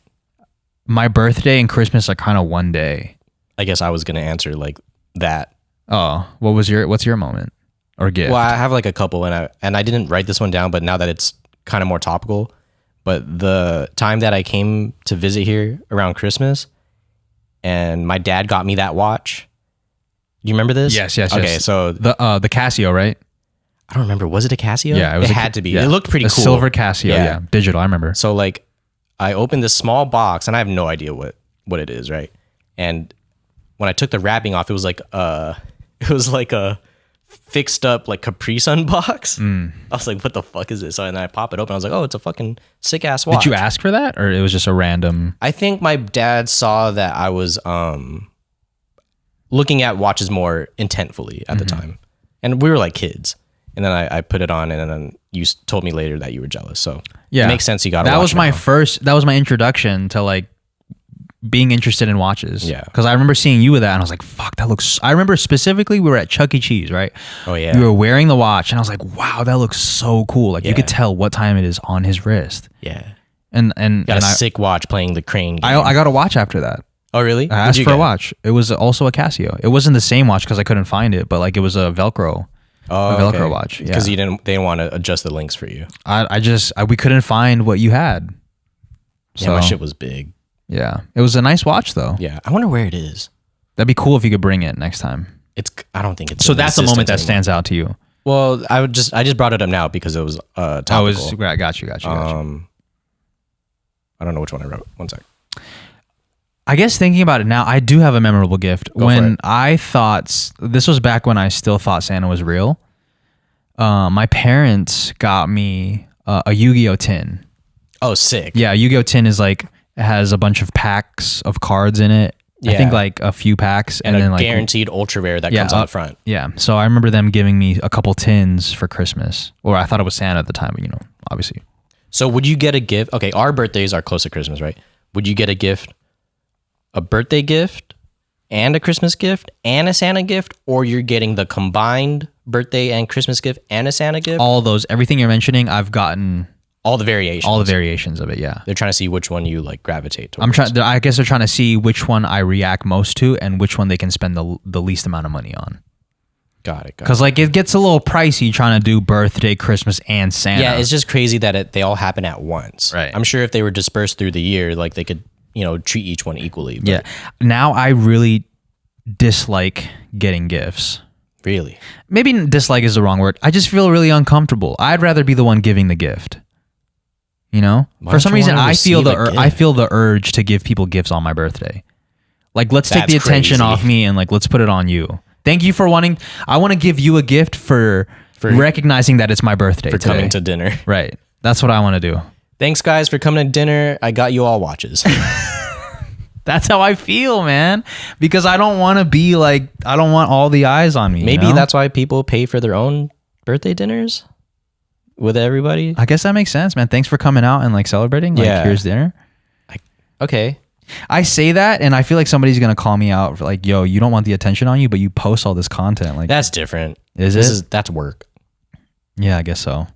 My birthday and Christmas are kind of one day. I guess I was gonna answer like that. Oh, what's your moment or gift? Well, I have like a couple, and I didn't write this one down, but now that it's kind of more topical. But the time that I came to visit here around Christmas, and my dad got me that watch. Do you remember this? Yes. Okay, so the Casio, right? I don't remember. Was it a Casio? Yeah, it had to be. Yeah. It looked pretty a cool. silver Casio. Yeah, digital. I remember. So like, I opened this small box and I have no idea what it is, right? And when I took the wrapping off, it was like a fixed up like Capri Sun box. I was like, what the fuck is this? And then I pop it open. I was like, oh, it's a fucking sick ass watch. Did you ask for that, or it was just a random? I think my dad saw that I was looking at watches more intentfully at the time, and we were like kids. And then I put it on, and then you told me later that you were jealous. So Yeah, it makes sense. You got that. Watch Was my now. first. That was my introduction to like being interested in watches. Yeah. Because I remember seeing you with that, and I was like, "Fuck, that looks." I remember specifically we were at Chuck E. Cheese, right? Oh yeah. You were wearing the watch, and I was like, "Wow, that looks so cool!" Like you Yeah. could tell what time it is on his wrist. Yeah. And Got and a sick watch playing the crane game. I got a watch after that. Oh really? I What'd asked you for a get? watch. It was also a Casio. It wasn't the same watch because I couldn't find it, but like it was a Velcro. Oh, A Velcro watch, Because yeah. they didn't want to adjust the links for you. We couldn't find what you had. Yeah, my shit was big. Yeah, it was a nice watch though. Yeah, I wonder where it is. That'd be cool if you could bring it next time. I don't think it's. So in that's the moment that existence anymore. stands out to you. Well, I just brought it up now because it was topical. I got you. I don't know which one I wrote. One sec. I guess thinking about it now, I do have a memorable gift. Go for When it. I thought this was back when I still thought Santa was real. My parents got me a Yu-Gi-Oh tin. Oh, sick. Yeah, Yu-Gi-Oh tin is like it has a bunch of packs of cards in it. I Yeah. think like a few packs And and then a like guaranteed ultra rare that comes on the front. Yeah, so I remember them giving me a couple tins for Christmas, or I thought it was Santa at the time, but obviously. So would you get a gift? Okay, our birthdays are close to Christmas, right? Would you get a birthday gift and a Christmas gift and a Santa gift, or you're getting the combined birthday and Christmas gift and a Santa gift? All those, everything you're mentioning, I've gotten All the variations. all the variations of it. Yeah, They're trying to see which one you like gravitate towards. I'm trying. I guess they're trying to see which one I react most to and which one they can spend the least amount of money on. Got it. Because like it gets a little pricey trying to do birthday, Christmas, and Santa. Yeah, it's just crazy that they all happen at once. Right. I'm sure if they were dispersed through the year, like they could, treat each one equally. But yeah. Now I really dislike getting gifts. Really? Maybe dislike is the wrong word. I just feel really uncomfortable. I'd rather be the one giving the gift. Why For some don't you reason, wanna I feel receive a I gift? feel the urge to give people gifts on my birthday. Like, let's take That's the attention crazy. off me and like let's put it on you. Thank you for wanting. I want to give you a gift for recognizing that it's my birthday. For today. coming to dinner. Right. That's what I want to do. Thanks, guys, for coming to dinner. I got you all watches. That's how I feel, man. Because I don't want to be like, I don't want all the eyes on me. Maybe that's why people pay for their own birthday dinners with everybody. I guess that makes sense, man. Thanks for coming out and like celebrating. Like, Yeah. here's dinner. Okay. I say that, and I feel like somebody's gonna call me out for like, "Yo, you don't want the attention on you, but you post all this content." Like, That's different. Is That's work. yeah, I guess so.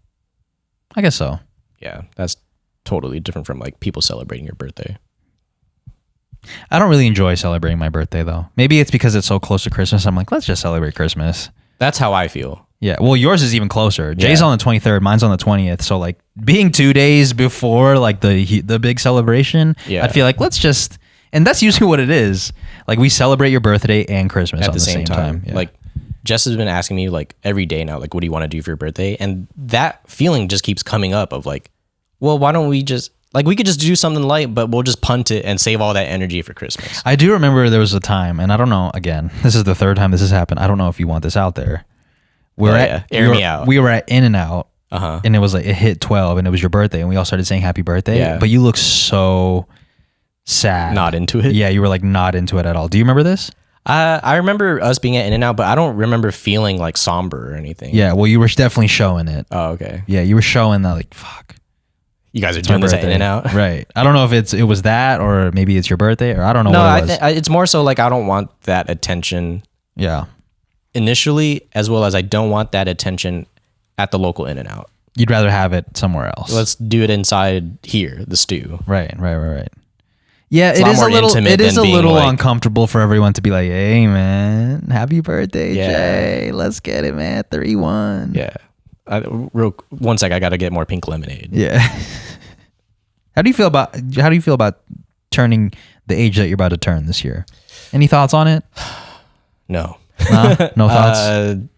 Yeah. That's totally different from like people celebrating your birthday. I don't really enjoy celebrating my birthday though. Maybe it's because it's so close to Christmas. I'm like, let's just celebrate Christmas. That's how I feel. Yeah. Well, yours is even closer. Jay's Yeah. on the 23rd. Mine's on the 20th. So like being 2 days before like the big celebration, Yeah. I'd feel like let's just, and that's usually what it is. Like we celebrate your birthday and Christmas At on the same time. Yeah. Like Jess has been asking me like every day now, like, what do you want to do for your birthday? And that feeling just keeps coming up of like, well, why don't we just like, we could just do something light, but we'll just punt it and save all that energy for Christmas. I do remember there was a time, and I don't know, again, this is the third time this has happened. I don't know if you want this out there. Air me out. We were at In-N-Out, Uh-huh. and it was like, it hit 12, and it was your birthday, and we all started saying happy birthday. Yeah. But you look so sad. Not into it. Yeah, you were like not into it at all. Do you remember this? I remember us being at In-N-Out, but I don't remember feeling like somber or anything. Yeah, well, you were definitely showing it. Oh, okay. Yeah, you were showing that, like, fuck. You guys are It's my doing this at birthday. In-N-Out? Right. I don't know if it was that, or maybe it's your birthday, or I don't know No, what I it was. think it's more so like I don't want that attention Yeah. initially, as well as I don't want that attention at the local In-N-Out. You'd rather have it somewhere else. Let's do it inside here, the stew. Right. Yeah, It's it a lot is a more little. intimate It is a than being little like- uncomfortable for everyone to be like, "Hey, man, happy birthday, Yeah. Jay. Let's get it, man. 31." Yeah. One sec, I got to get more pink lemonade. Yeah. How do you feel about turning the age that you're about to turn this year? Any thoughts on it? No. No thoughts.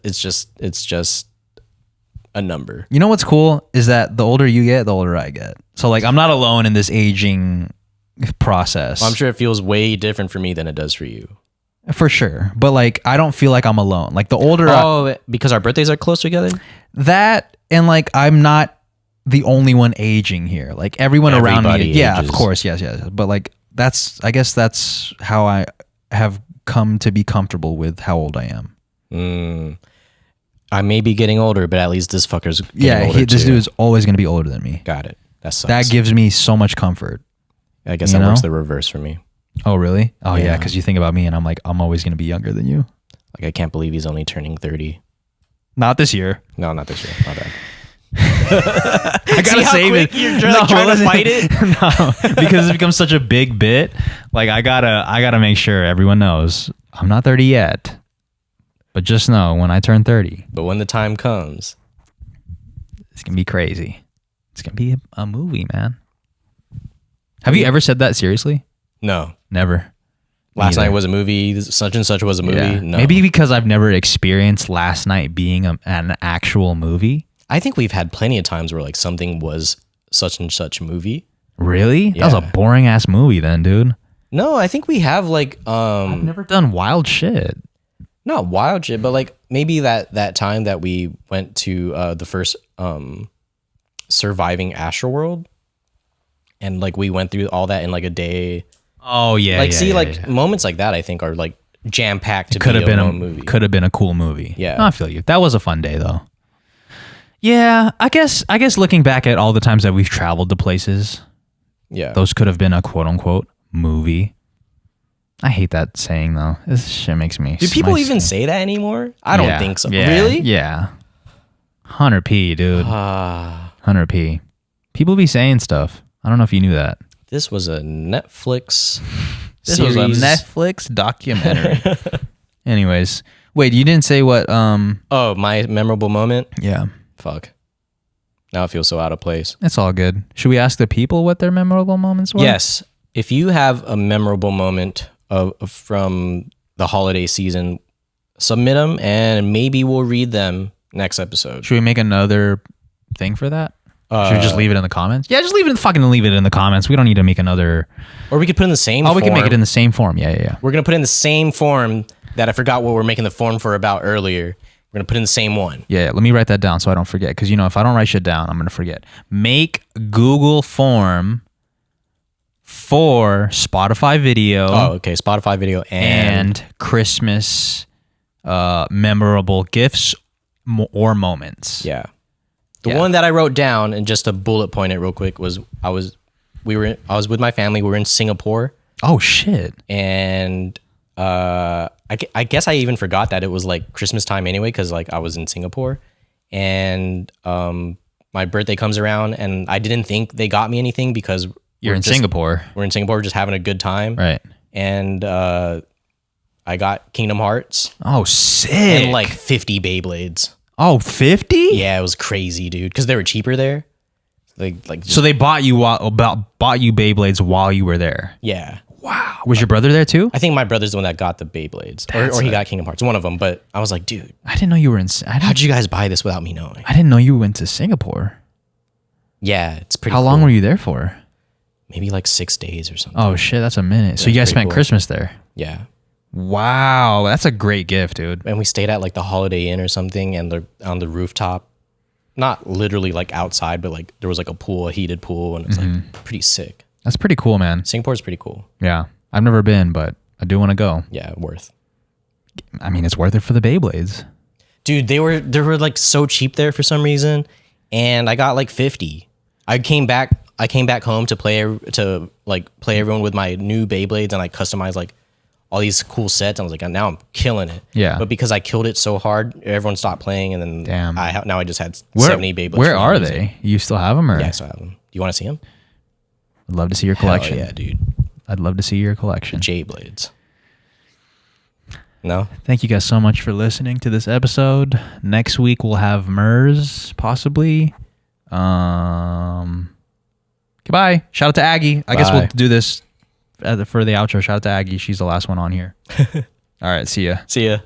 It's just a number. You know what's cool is that the older you get, the older I get. So like I'm not alone in this aging process. Well, I'm sure it feels way different for me than it does for you. For sure. But like I don't feel like I'm alone. Like the older because our birthdays are close together? That and like I'm not the only one aging here. Like everyone around me. Everybody Yeah, ages. of course. Yes. But like I guess that's how I have come to be comfortable with how old I am. I may be getting older, but at least this fucker's getting older this too. dude is always going to be older than me. Got it. That sucks. That gives me so much comfort. I guess you that know? works the reverse for me. Oh, really? Oh, yeah. Yeah. Because you think about me and I'm like, I'm always going to be younger than you. Like, I can't believe he's only turning 30. Not this year. No, not this year. My bad. I gotta save it. You're trying to fight it? No, because it becomes such a big bit. Like I gotta make sure everyone knows I'm not 30 yet. But just know when I turn 30, But when the time comes, it's gonna be crazy. It's gonna be a movie, man. Have you ever said that seriously? no. Never. Last Neither. night was a movie. Such and such was a movie. Yeah. No. Maybe because I've never experienced last night being an actual movie. I think we've had plenty of times where like something was such and such movie. Really? That was a Yeah. boring ass movie then, dude. No, I think we have like I've never done wild shit. not wild shit, but like maybe that time that we went to the first surviving Astroworld, and like we went through all that in like a day. Oh yeah. Like moments like that I think are like jam packed to Could be have been a a movie. Could have been a cool movie. Yeah. No, I feel you. That was a fun day though. Yeah, I guess looking back at all the times that we've traveled to places, Yeah. those could have been a quote unquote movie. I hate that saying though. This shit makes me. Do people even say that anymore? I don't think so. Yeah, Really? Yeah. 100p, dude. 100p. People be saying stuff. I don't know if you knew that. This was a Netflix This was a series. Netflix documentary. Anyways, wait, you didn't say what? Oh, my memorable moment? Yeah, Fuck. Now I feel so out of place. it's all good. Should we ask the people what their memorable moments were? Yes. If you have a memorable moment from the holiday season, submit them and maybe we'll read them next episode. Should we make another thing for that? Should we just leave it in the comments? Yeah, just leave it in the comments. We don't need to make another. Or we could put it in the same Oh, form. we can make it in the same form. Yeah. We're going to put it in the same form that I forgot what we're making the form for about earlier. We're going to put it in the same one. Yeah, let me write that down so I don't forget. Because, if I don't write shit down, I'm going to forget. Make Google form for Spotify video. Oh, okay. Spotify video and Christmas memorable gifts or moments. yeah. The one that I wrote down, and just to bullet point it real quick, was I was with my family. We were in Singapore, Oh, shit. and I guess I even forgot that it was like Christmas time anyway, because like I was in Singapore, and my birthday comes around, and I didn't think they got me anything because You're in Singapore. We're in Singapore, just having a good time, Right. and I got Kingdom Hearts Oh, sick. and like 50 Beyblades. Oh, 50? Yeah, it was crazy, dude, because they were cheaper there. Like So they bought you Beyblades while you were there. yeah. Wow. Was your brother there too? I think my brother's the one that got the Beyblades, or he got Kingdom Hearts, one of them. But I was like, dude, I didn't know you were in. how'd you guys buy this without me knowing? I didn't know you went to Singapore. Yeah, it's pretty. How cool. long were you there for? Maybe like 6 days or something. Oh shit, that's a minute. So Yeah, you guys pretty spent cool. Christmas there. Yeah, Wow, that's a great gift, dude. and we stayed at like the Holiday Inn or something, and they're on the rooftop, not literally like outside, but like there was like a pool, a heated pool, and it was like pretty sick. That's pretty cool, man. Singapore's pretty cool. Yeah, I've never been, but I do want to go. Yeah, worth. I mean, it's worth it for the Beyblades. Dude, they were like so cheap there for some reason, and I got like 50. I came back home to play everyone with my new Beyblades and like customize like all these cool sets. I was like, now I'm killing it. Yeah. But because I killed it so hard, everyone stopped playing, and then Damn. now I just had Where, 70 Beyblades. Where for no are reason. they? You still have them, or? Yeah, I still have them. Do you want to see them? I'd love to see your collection. Hell yeah, dude. I'd love to see your collection. J-Blades. No? Thank you guys so much for listening to this episode. Next week we'll have Mers, possibly. Goodbye. Shout out to Aggie. I guess we'll Bye. do this for the outro. Shout out to Aggie. She's the last one on here. All right. See ya. See ya.